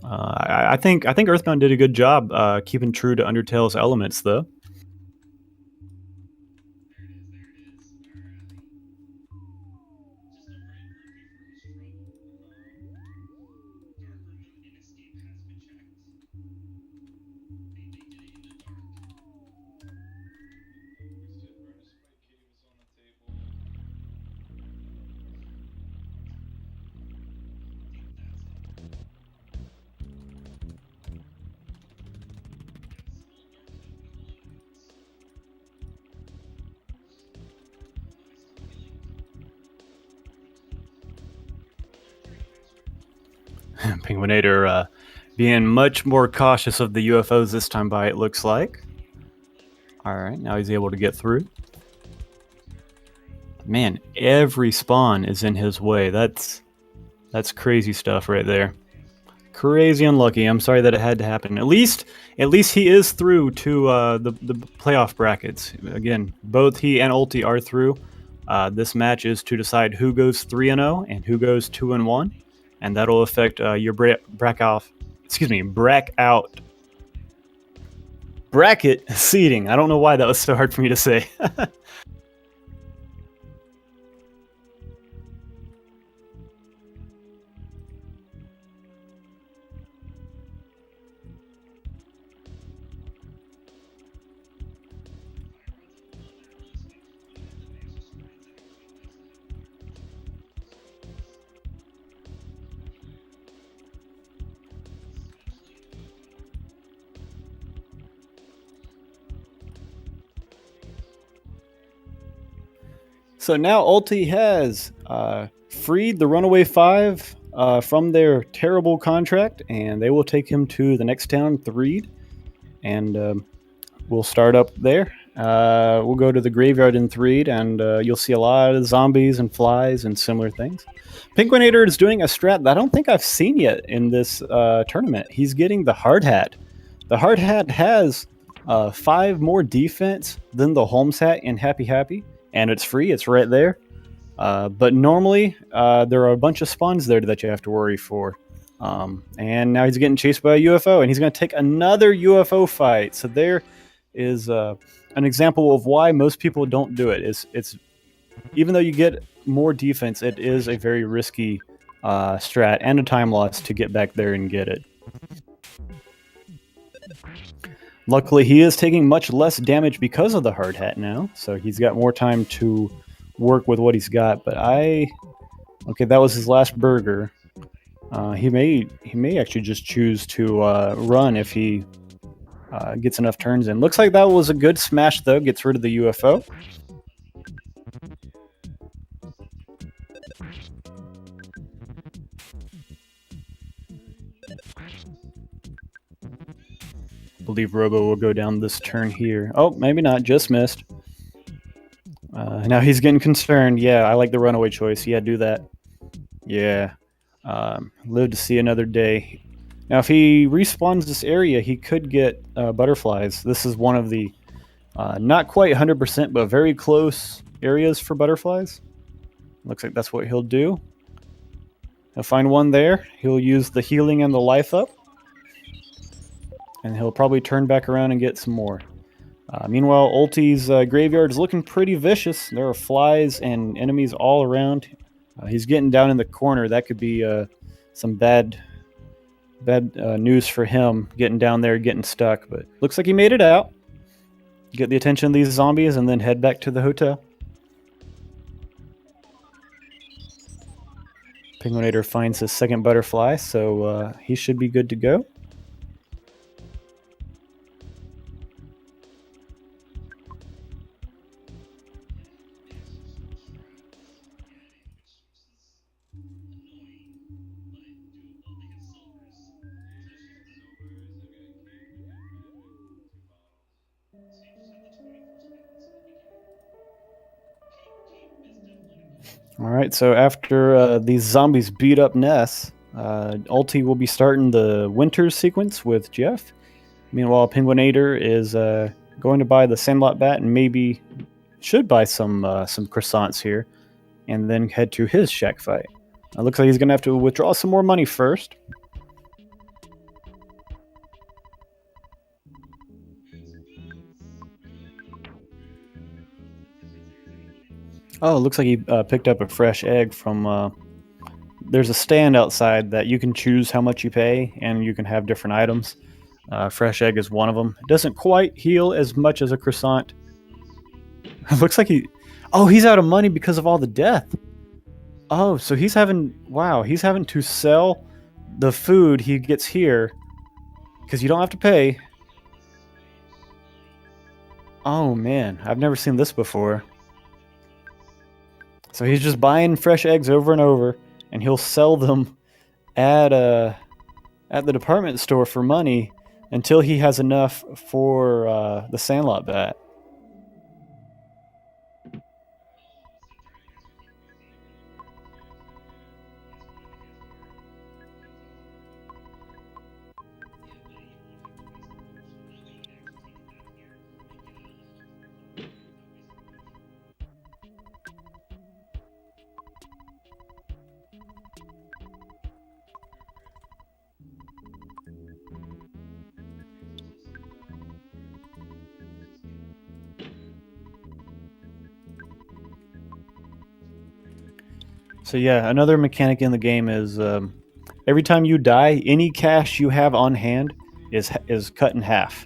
I think Earthbound did a good job keeping true to Undertale's elements, though. Penguin8r being much more cautious of the UFOs this time by it looks like. Alright, now he's able to get through. Man, every spawn is in his way. That's crazy stuff right there. Crazy unlucky. I'm sorry that it had to happen. At least he is through to the playoff brackets. Again, both he and Ulti are through. This match is to decide who goes 3-0 and who goes 2-1, and that'll affect your bracket seeding. I don't know why that was so hard for me to say. So now Ulti has freed the Runaway 5 from their terrible contract, and they will take him to the next town, Threed, and we'll start up there. We'll go to the graveyard in Threed, and you'll see a lot of zombies and flies and similar things. Penguin8r is doing a strat that I don't think I've seen yet in this tournament. He's getting the hard hat. The hard hat has 5 more defense than the Holmes hat in Happy Happy, and it's free. It's right there. But normally, there are a bunch of spawns there that you have to worry for. And now he's getting chased by a UFO, and he's going to take another UFO fight. So there is an example of why most people don't do it. It's even though you get more defense, it is a very risky strat and a time loss to get back there and get it. Luckily, he is taking much less damage because of the hard hat now, so he's got more time to work with what he's got. But okay, that was his last burger. He may actually just choose to run if he gets enough turns in. Looks like that was a good smash though. Gets rid of the UFO. I believe Robo will go down this turn here. Oh, maybe not. Just missed. Now he's getting concerned. Yeah, I like the runaway choice. Yeah, do that. Yeah. Live to see another day. Now, if he respawns this area, he could get butterflies. This is one of the not quite 100%, but very close areas for butterflies. Looks like that's what he'll do. He'll find one there. He'll use the healing and the life up. And he'll probably turn back around and get some more. Meanwhile, Ulti's graveyard is looking pretty vicious. There are flies and enemies all around. He's getting down in the corner. That could be some bad news for him, getting down there, getting stuck. But looks like he made it out. Get the attention of these zombies and then head back to the hotel. Penguin8r finds his second butterfly, so he should be good to go. Alright, so after these zombies beat up Ness, Ulti will be starting the Winters sequence with Jeff. Meanwhile, Penguin8r is going to buy the Sandlot Bat and maybe should buy some croissants here, and then head to his shack fight. It looks like he's going to have to withdraw some more money first. Oh, it looks like he picked up a fresh egg from... there's a stand outside that you can choose how much you pay, and you can have different items. Fresh egg is one of them. It doesn't quite heal as much as a croissant. It looks like he... Oh, he's out of money because of all the death. Oh, so he's having... Wow, he's having to sell the food he gets here because you don't have to pay. Oh, man. I've never seen this before. So he's just buying fresh eggs over and over, and he'll sell them at the department store for money until he has enough for the Sandlot bat. So yeah, another mechanic in the game is every time you die, any cash you have on hand is cut in half.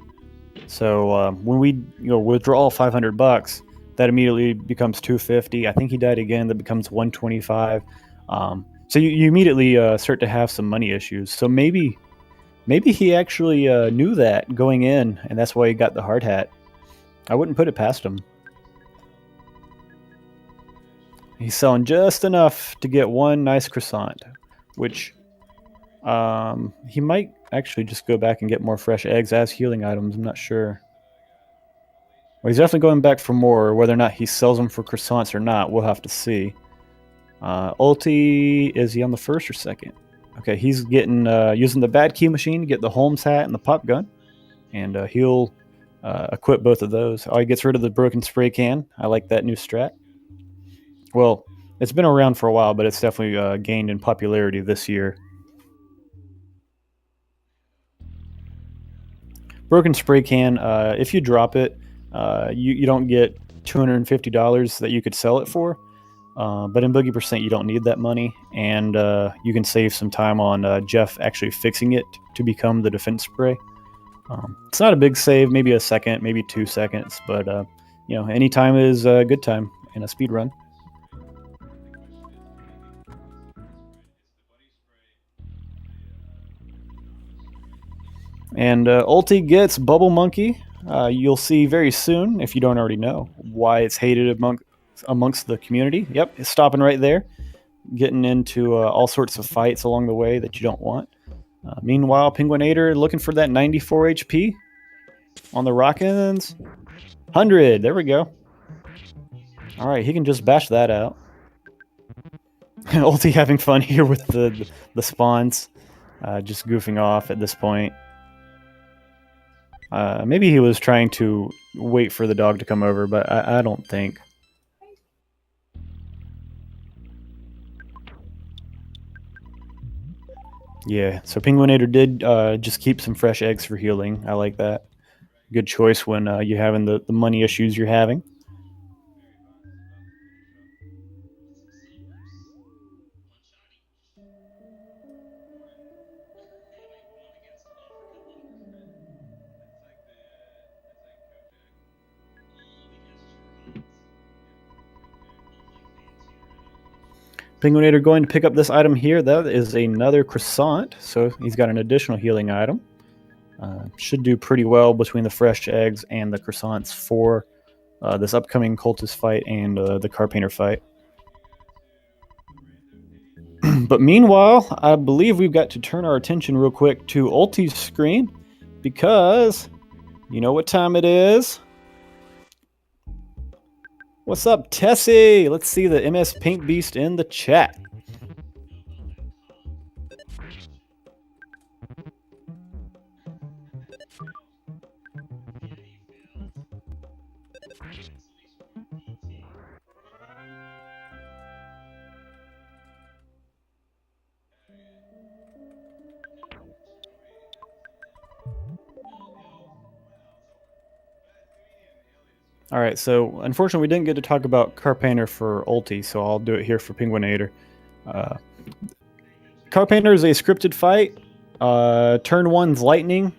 So when we withdraw $500, that immediately becomes $250. I think he died again. That becomes $125. So you immediately start to have some money issues. So maybe he actually knew that going in, and that's why he got the hard hat. I wouldn't put it past him. He's selling just enough to get one nice croissant, which he might actually just go back and get more fresh eggs as healing items. I'm not sure. Well, he's definitely going back for more. Whether or not he sells them for croissants or not, we'll have to see. Ulti, is he on the first or second? Okay, he's getting using the bad key machine to get the Holmes hat and the pop gun, and he'll equip both of those. Oh, he gets rid of the broken spray can. I like that new strat. Well, it's been around for a while, but it's definitely gained in popularity this year. Broken spray can, if you drop it, you don't get $250 that you could sell it for. But in Boogie Percent, you don't need that money, and you can save some time on Jeff actually fixing it to become the defense spray. It's not a big save, maybe a second, maybe 2 seconds, but any time is a good time in a speed run. And Ulti gets Bubble Monkey. You'll see very soon, if you don't already know, why it's hated amongst the community. Yep, it's stopping right there, getting into all sorts of fights along the way that you don't want. Meanwhile, penguin8r looking for that 94 HP on the Rockins. 100, there we go. All right, he can just bash that out. Ulti having fun here with the spawns, just goofing off at this point. Maybe he was trying to wait for the dog to come over, but I don't think. Yeah, so penguin8r did just keep some fresh eggs for healing. I like that. Good choice when you're having the money issues you're having. penguin8r going to pick up this item here. That is another croissant, so he's got an additional healing item. Should do pretty well between the fresh eggs and the croissants for this upcoming cultist fight and the car painter fight. But meanwhile, I believe we've got to turn our attention real quick to Ulti's screen, because you know what time it is. What's up, Tessie? Let's see the MS Paint Beast in the chat. All right, so unfortunately we didn't get to talk about car painter for Ulti, so I'll do it here for penguin8r. Car painter is a scripted fight. Turn 1's lightning.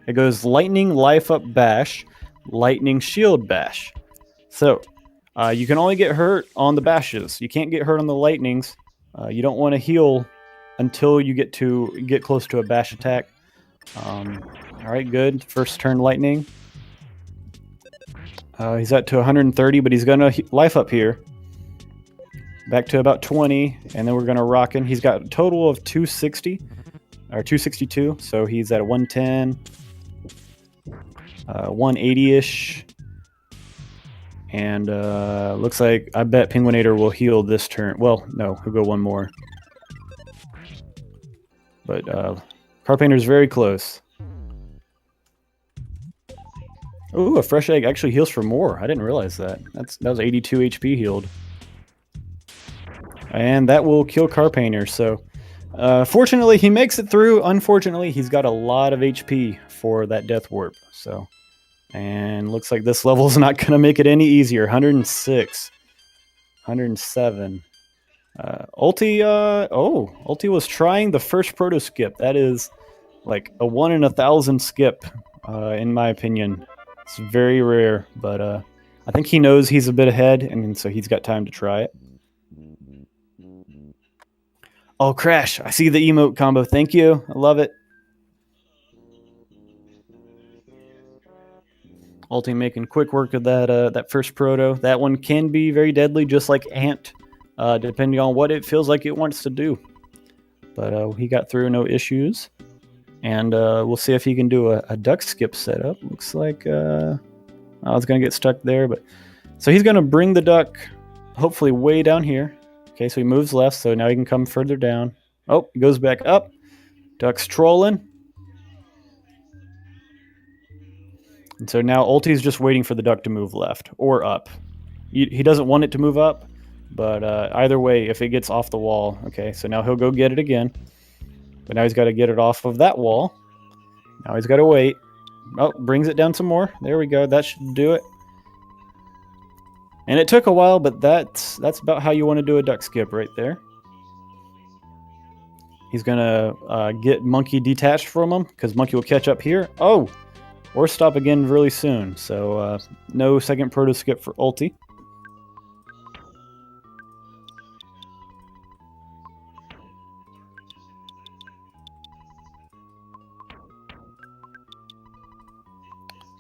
It goes lightning, life up, bash, lightning, shield, bash. So you can only get hurt on the bashes. You can't get hurt on the lightnings. You don't want to heal until you get close to a bash attack. All right, good. First turn lightning. He's at to 130, but he's gonna life up here. back to about 20, and then we're going to rock in. He's got a total of 260, or 262, so he's at a 110, 180-ish, and looks like I bet penguin8r will heal this turn. Well, no, he'll go one more. But Carpenter's very close. Ooh, a fresh egg actually heals for more. I didn't realize that. That was 82 HP healed. And that will kill Carpenter. So, fortunately, he makes it through. Unfortunately, he's got a lot of HP for that Death Warp. So, and looks like this level is not going to make it any easier. 106, 107. Ulti was trying the first proto skip. That is like a 1 in 1,000 skip, in my opinion. It's very rare, but I think he knows he's a bit ahead, and so he's got time to try it. Oh, Crash! I see the emote combo. Thank you. I love it. Ulti making quick work of that first proto. That one can be very deadly, just like Ant, depending on what it feels like it wants to do. But he got through, no issues. And we'll see if he can do a duck skip setup. Looks like I was going to get stuck there. But so he's going to bring the duck hopefully way down here. Okay, so he moves left, so now he can come further down. Oh, he goes back up. Duck's trolling. And so now Ulti's just waiting for the duck to move left or up. He doesn't want it to move up, but either way, if it gets off the wall, okay, so now he'll go get it again. But now he's got to get it off of that wall. Now he's got to wait. Oh, brings it down some more. There we go. That should do it. And it took a while, but that's about how you want to do a duck skip right there. He's going to get Monkey detached from him, because Monkey will catch up here. Oh! Or stop again really soon. So no second proto skip for Ulti.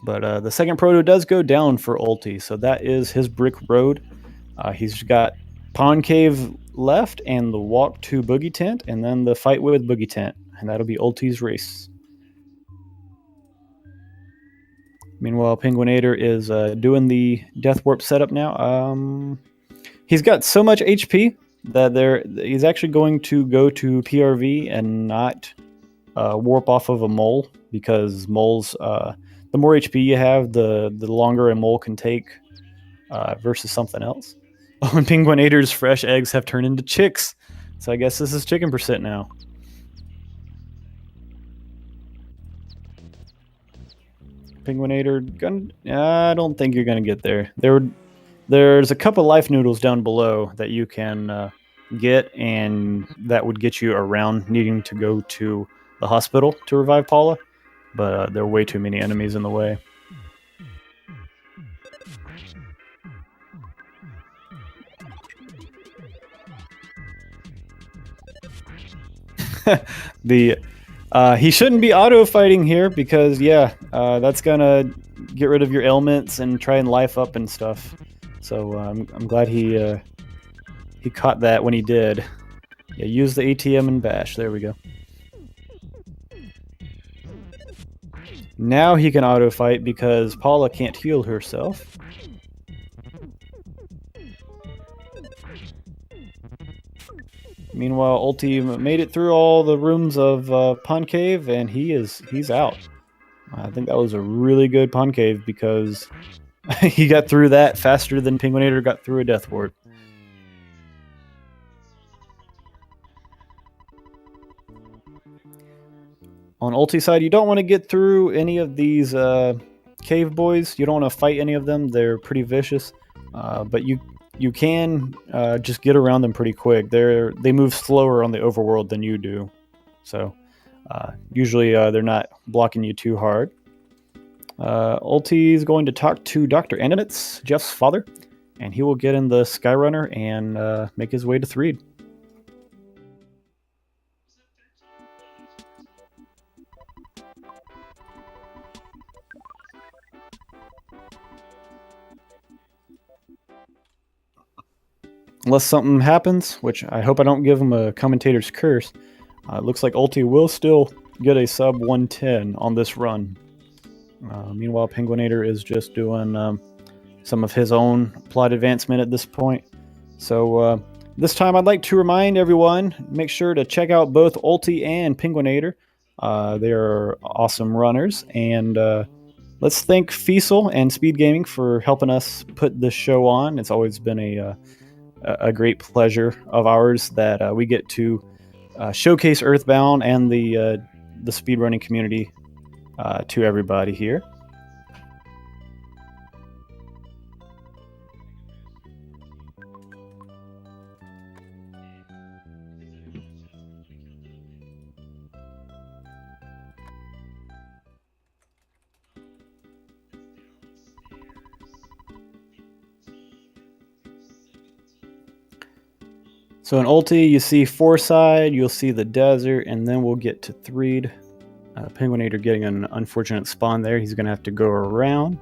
But the second proto does go down for Ulti, so that is his brick road. He's got Pond Cave left and the walk to Boogie Tent, and then the fight with Boogie Tent, and that'll be Ulti's race. Meanwhile, penguin8r is doing the Death Warp setup now. He's got so much HP that he's actually going to go to PRV and not warp off of a mole, because moles, the more HP you have, the longer a mole can take versus something else. Oh, and penguin8r's fresh eggs have turned into chicks. So I guess this is chicken percent now. penguin8r, I don't think you're going to get there. There's a couple life noodles down below that you can get, and that would get you around needing to go to the hospital to revive Paula. But there are way too many enemies in the way. He shouldn't be auto fighting here, because that's gonna get rid of your ailments and try and life up and stuff. So I'm glad he caught that when he did. Yeah, use the ATM and bash. There we go. Now he can auto fight because Paula can't heal herself. Meanwhile, Ulti made it through all the rooms of Pond Cave, and he's out. I think that was a really good Pond Cave, because he got through that faster than penguin8r got through a Death Warp. On Ulti's side, you don't want to get through any of these cave boys. You don't want to fight any of them. They're pretty vicious. But you can just get around them pretty quick. They move slower on the overworld than you do. So usually they're not blocking you too hard. Ulti is going to talk to Dr. Animitz, Jeff's father, and he will get in the Skyrunner and make his way to Threed. unless something happens, which I hope I don't give him a commentator's curse. It looks like Ulti will still get a sub 110 on this run. Meanwhile, penguin8r is just doing some of his own plot advancement at this point. So this time I'd like to remind everyone, make sure to check out both Ulti and penguin8r. They are awesome runners, and let's thank Fiesel and Speed Gaming for helping us put this show on. It's always been a great pleasure of ours that we get to showcase Earthbound and the speedrunning community to everybody here. So in Ulti, you see Foreside, you'll see the desert, and then we'll get to Threed. penguin8r getting an unfortunate spawn there. He's going to have to go around.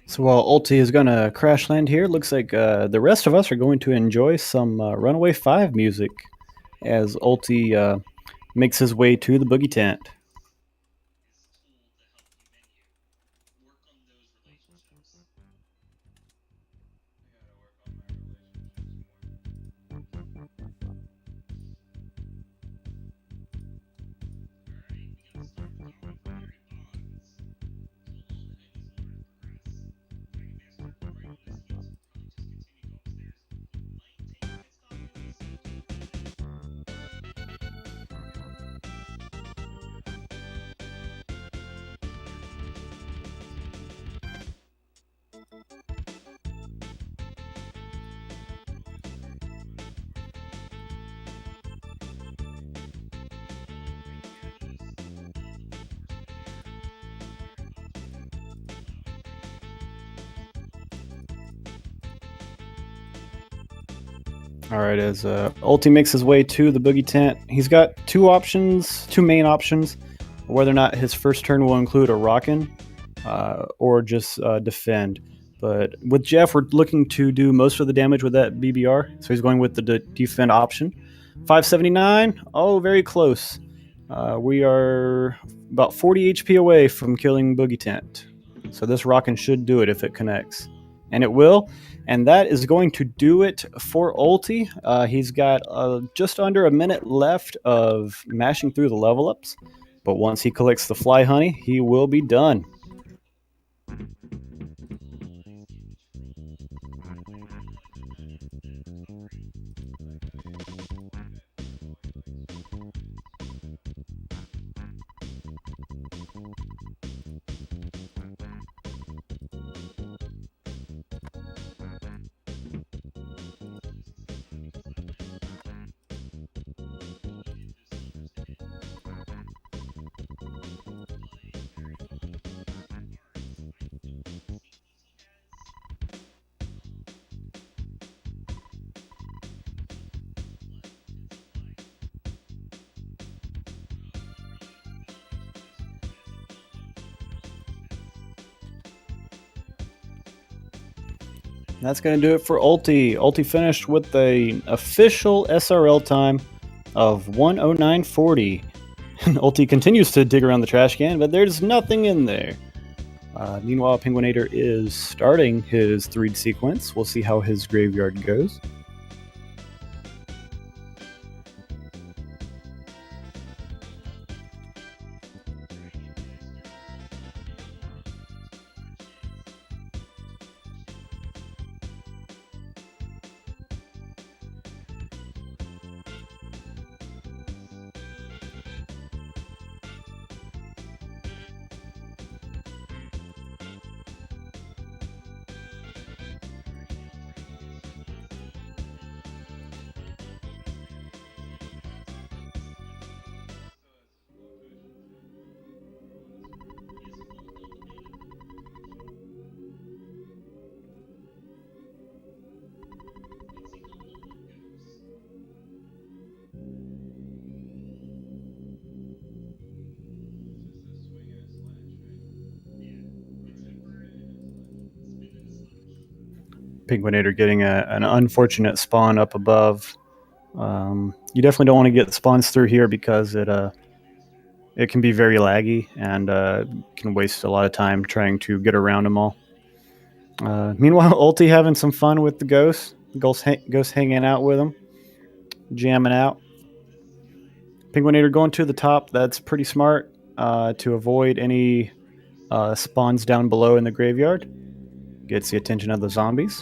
So while Ulti is going to crash land here, looks like the rest of us are going to enjoy some Runaway 5 music as Ulti makes his way to the boogie tent. All right, as Ulti makes his way to the boogie tent, he's got two main options, whether or not his first turn will include a rockin' or just defend. But with Jeff, we're looking to do most of the damage with that BBR, so he's going with the defend option. 579, oh, very close. We are about 40 HP away from killing Boogie Tent. So this rockin' should do it if it connects. And it will. And that is going to do it for Ulti. He's got just under a minute left of mashing through the level ups. But once he collects the fly honey, he will be done. That's going to do it for Ulti. Ulti finished with an official SRL time of 109.40. And Ulti continues to dig around the trash can, but there's nothing in there. Meanwhile, Penguin8r is starting his 3 sequence. We'll see how his graveyard goes. Penguin8r getting an unfortunate spawn up above. You definitely don't want to get spawns through here because it can be very laggy and can waste a lot of time trying to get around them all. Meanwhile, Ulti having some fun with the ghost. Ghost hanging out with him, jamming out. Penguin8r going to the top. That's pretty smart to avoid any spawns down below in the graveyard. Gets the attention of the zombies.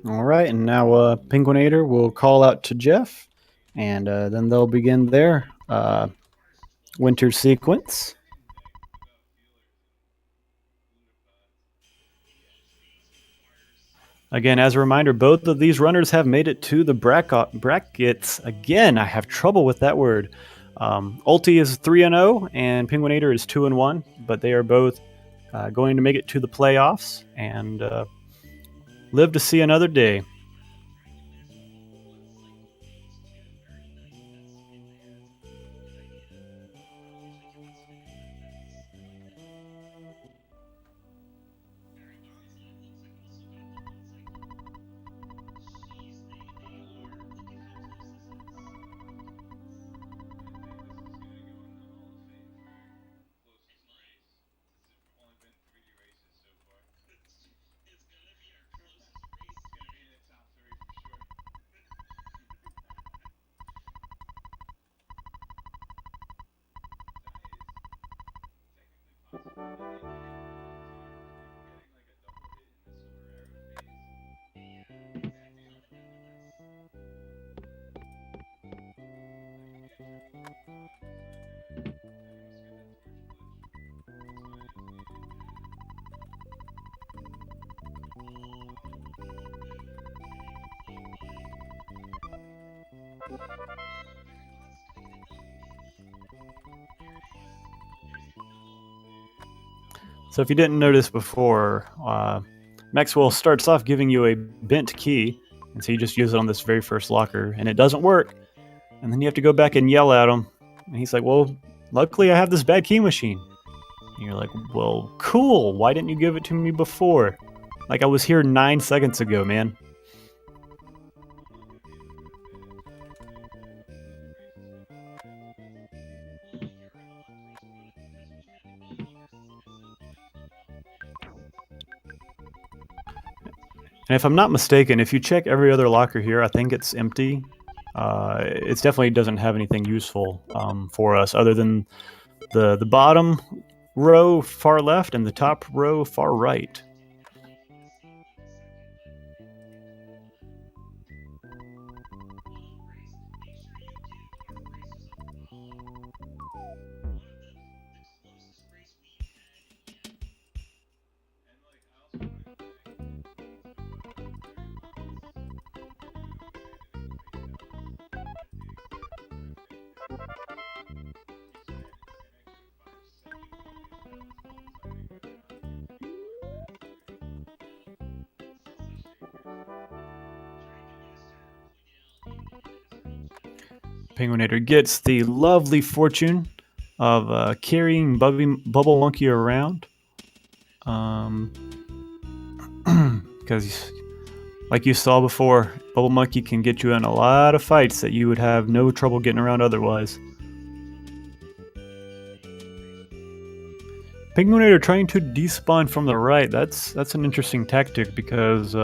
All right, and now Penguin8r will call out to Jeff, and then they'll begin their winter sequence. Again, as a reminder, both of these runners have made it to the brackets. Again, I have trouble with that word. Ulti is 3-0, and Penguin8r is 2-1, but they are both going to make it to the playoffs and live to see another day. So if you didn't notice before, Maxwell starts off giving you a bent key, and so you just use it on this very first locker, and it doesn't work. And then you have to go back and yell at him, and he's like, well, luckily I have this bad key machine. And you're like, well, cool, why didn't you give it to me before? Like, I was here 9 seconds ago, man. And if I'm not mistaken, if you check every other locker here, I think it's empty. It definitely doesn't have anything useful for us other than the bottom row far left and the top row far right. Penguin8r gets the lovely fortune of carrying Bubble Monkey around. Because, like you saw before, Bubble Monkey can get you in a lot of fights that you would have no trouble getting around otherwise. Penguin8r trying to despawn from the right. That's an interesting tactic because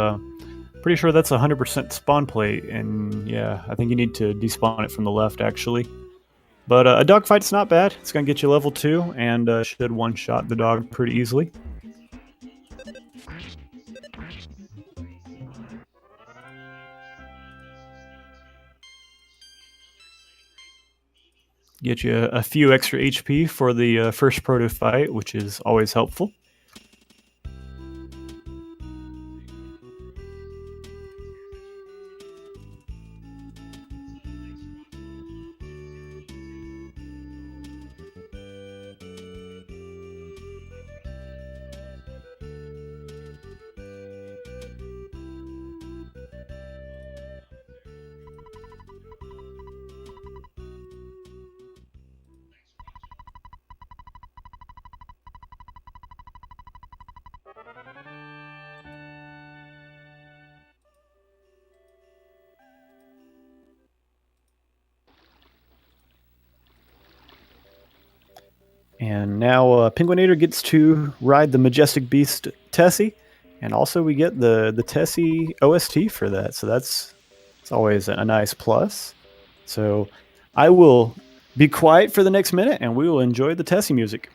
pretty sure that's 100% spawn plate, and yeah, I think you need to despawn it from the left actually. But a dogfight's not bad. It's gonna get you level 2 and should one-shot the dog pretty easily. Get you a few extra HP for the first proto fight, which is always helpful. And now Penguin8r gets to ride the majestic beast Tessie, and also we get the Tessie OST for that. So it's always a nice plus. So I will be quiet for the next minute, and we will enjoy the Tessie music.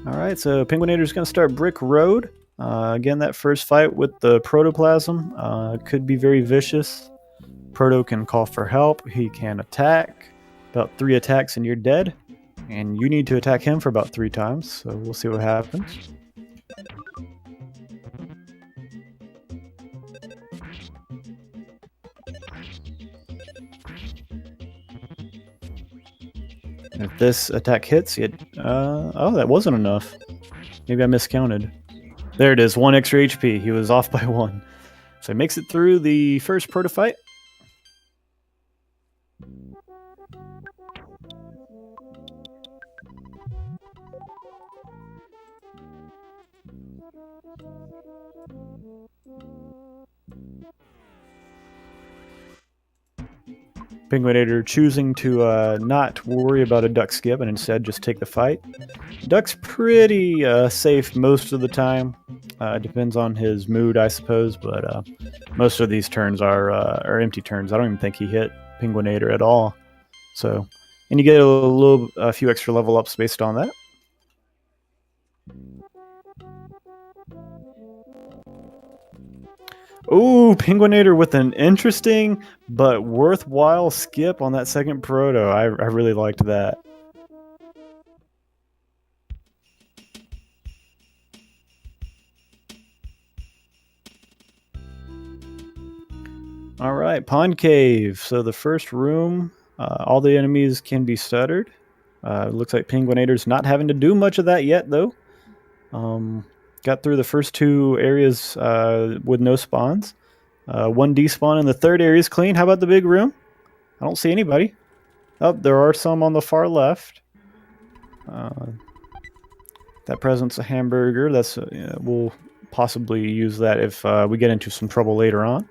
All right, so Penguin8r is going to start Brick Road. Again, that first fight with the Protoplasm could be very vicious. Proto can call for help. He can attack. About 3 attacks and you're dead. And you need to attack him for about 3 times, so we'll see what happens. If this attack hits, oh, that wasn't enough. Maybe I miscounted. There it is, 1 extra HP. He was off by 1. So he makes it through the first proto fight. Penguin8r choosing to not worry about a duck skip and instead just take the fight. Duck's pretty safe most of the time. Depends on his mood, I suppose, but most of these turns are empty turns. I don't even think he hit Penguin8r at all. So, and you get a few extra level ups based on that. Ooh, Penguin8r with an interesting but worthwhile skip on that second proto. I really liked that. All right, Pond Cave. So the first room, all the enemies can be stuttered. Looks like Penguin8r's not having to do much of that yet, though. Got through the first two areas with no spawns. One despawn in the third area is clean. How about the big room? I don't see anybody. Oh, there are some on the far left. That presents a hamburger. That's we'll possibly use that if we get into some trouble later on.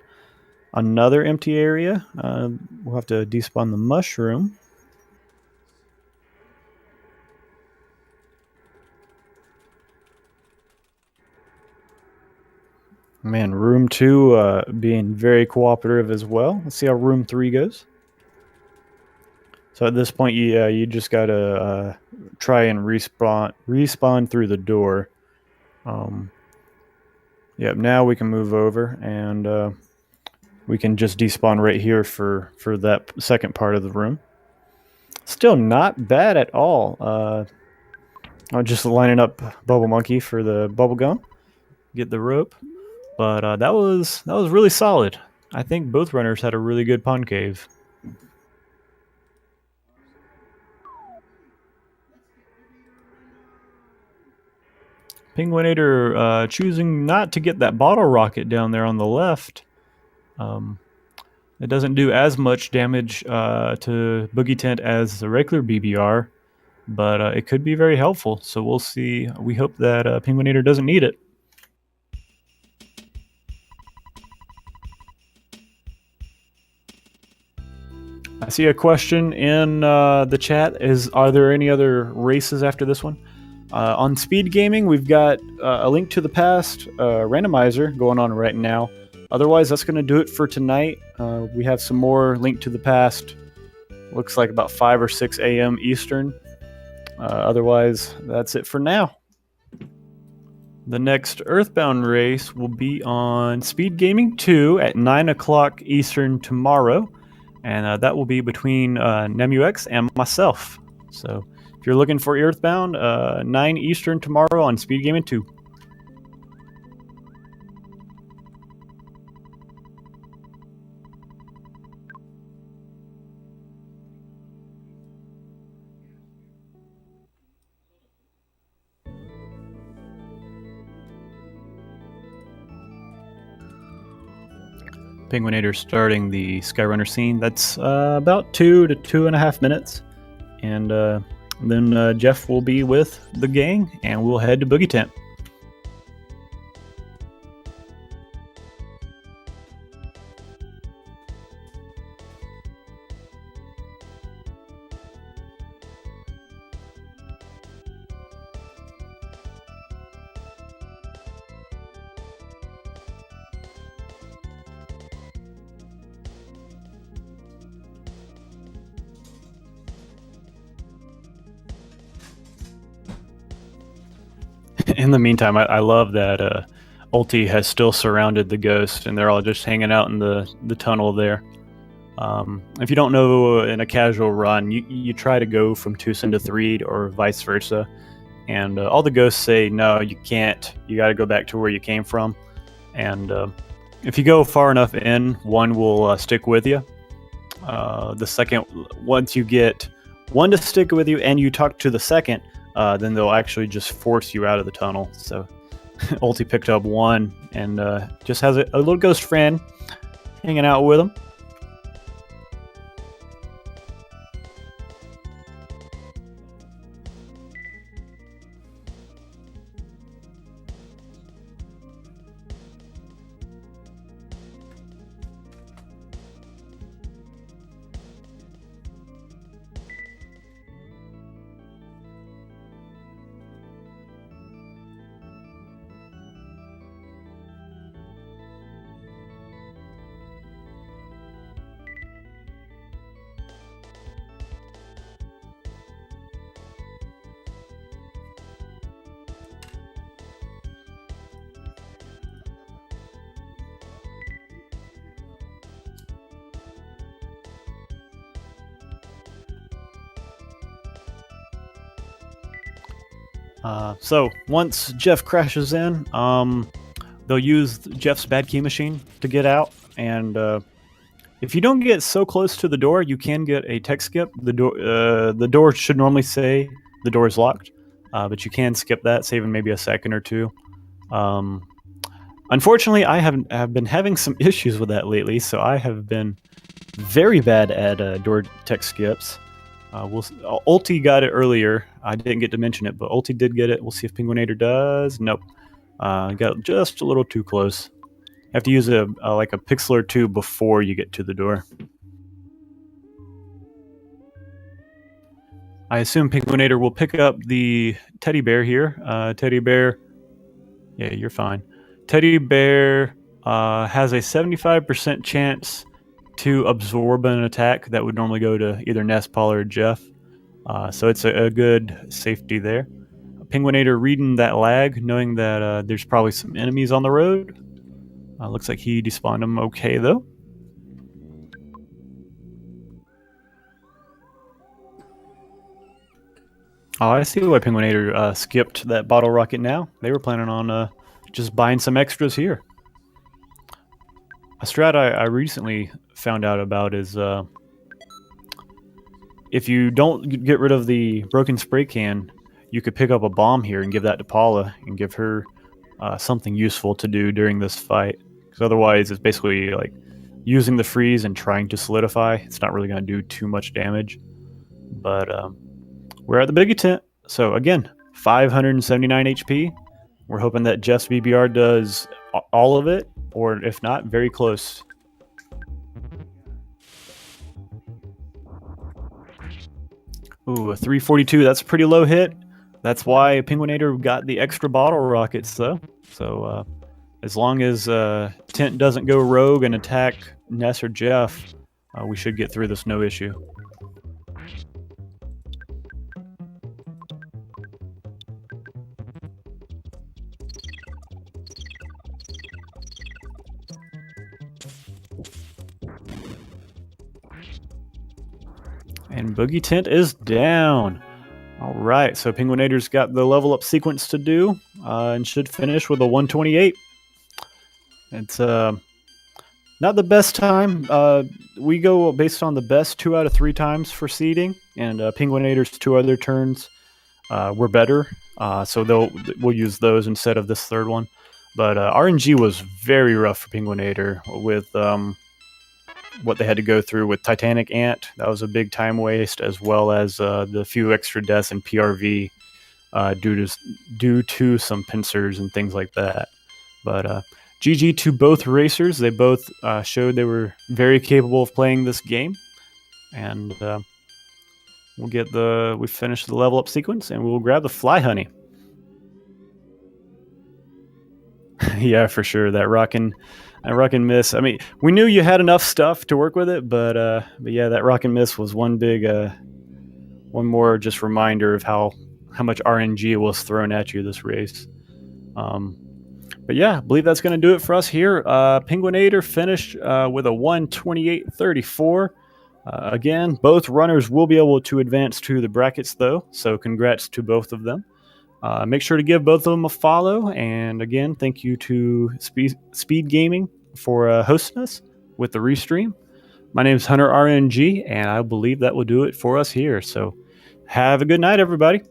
Another empty area. We'll have to despawn the mushroom. Man, room 2 being very cooperative as well. Let's see how room 3 goes. So at this point, you just gotta try and respawn through the door. Yep, now we can move over and we can just despawn right here for that second part of the room. Still not bad at all. I'm just lining up Bubble Monkey for the bubble gum. Get the rope. But that was really solid. I think both runners had a really good pond cave. Penguin8r choosing not to get that bottle rocket down there on the left. It doesn't do as much damage to Boogie Tent as the regular BBR, but it could be very helpful. So we'll see. We hope that Penguin8r doesn't need it. I see a question in the chat. Are there any other races after this one? On Speed Gaming, we've got a Link to the Past randomizer going on right now. Otherwise, that's going to do it for tonight. We have some more Link to the Past. Looks like about 5 or 6 a.m. Eastern. Otherwise, that's it for now. The next Earthbound race will be on Speed Gaming 2 at 9 o'clock Eastern tomorrow. And that will be between NemuX and myself. So if you're looking for Earthbound, 9 Eastern tomorrow on Speed Gaming 2. Penguin8r starting the Skyrunner scene. That's about 2 to 2.5 minutes. And then Jeff will be with the gang, and we'll head to Boogie Tent. In the meantime, I love that Ulti has still surrounded the ghost, and they're all just hanging out in the tunnel there. If you don't know, in a casual run, you try to go from Tucson to Threed or vice versa, and all the ghosts say, no, you can't. You got to go back to where you came from. And if you go far enough in, one will stick with you. The second, once you get one to stick with you and you talk to the second, then they'll actually just force you out of the tunnel. So Ulti picked up one and just has a little ghost friend hanging out with him. So once Jeff crashes in, they'll use Jeff's bad key machine to get out. And if you don't get so close to the door, you can get a tech skip. The door should normally say the door is locked, but you can skip that, saving maybe a second or two. Unfortunately, I have been having some issues with that lately, so I have been very bad at door tech skips. Ulti got it earlier. I didn't get to mention it, but Ulti did get it. We'll see if Penguin8r does. Nope. Got just a little too close. Have to use like a pixel or two before you get to the door. I assume Penguin8r will pick up the teddy bear here. Teddy bear, yeah, you're fine. Teddy bear has a 75% chance to absorb an attack that would normally go to either Ness, Paula, or Jeff. So it's a good safety there. Penguin8r reading that lag, knowing that there's probably some enemies on the road. Looks like he despawned them okay, though. Oh, I see why Penguin8r skipped that bottle rocket now. They were planning on just buying some extras here. A strat I recently found out about is if you don't get rid of the broken spray can, you could pick up a bomb here and give that to Paula and give her something useful to do during this fight. Because otherwise, it's basically like using the freeze and trying to solidify. It's not really going to do too much damage. But we're at the Boogey tent. So again, 579 HP. We're hoping that Jeff's BBR does all of it, or if not, very close. Ooh, a 342. That's a pretty low hit. That's why Penguin8r got the extra bottle rockets, though. So as long as Tent doesn't go rogue and attack Ness or Jeff, we should get through this no issue. And Boogey Tent is down. All right, so Penguin8r's got the level up sequence to do and should finish with a 128. It's not the best time. We go based on the best 2 out of 3 times for seeding, and Penguin8r's 2 other turns were better, so we'll use those instead of this third one. But RNG was very rough for Penguin8r with what they had to go through with Titanic Ant. That was a big time waste, as well as the few extra deaths in PRV due to some pincers and things like that. But GG to both racers. They both showed they were very capable of playing this game, and we finish the level up sequence, and we'll grab the fly honey. Yeah, for sure. That rock and miss. I mean, we knew you had enough stuff to work with it, but yeah, that rock and miss was one more just reminder of how much RNG was thrown at you this race. But yeah, I believe that's going to do it for us here. Penguin8r finished with a 128.34. Again, both runners will be able to advance to the brackets, though, so congrats to both of them. Make sure to give both of them a follow. And again, thank you to Speed Gaming for hosting us with the restream. My name is Hunter RNG, and I believe that will do it for us here. So have a good night, everybody.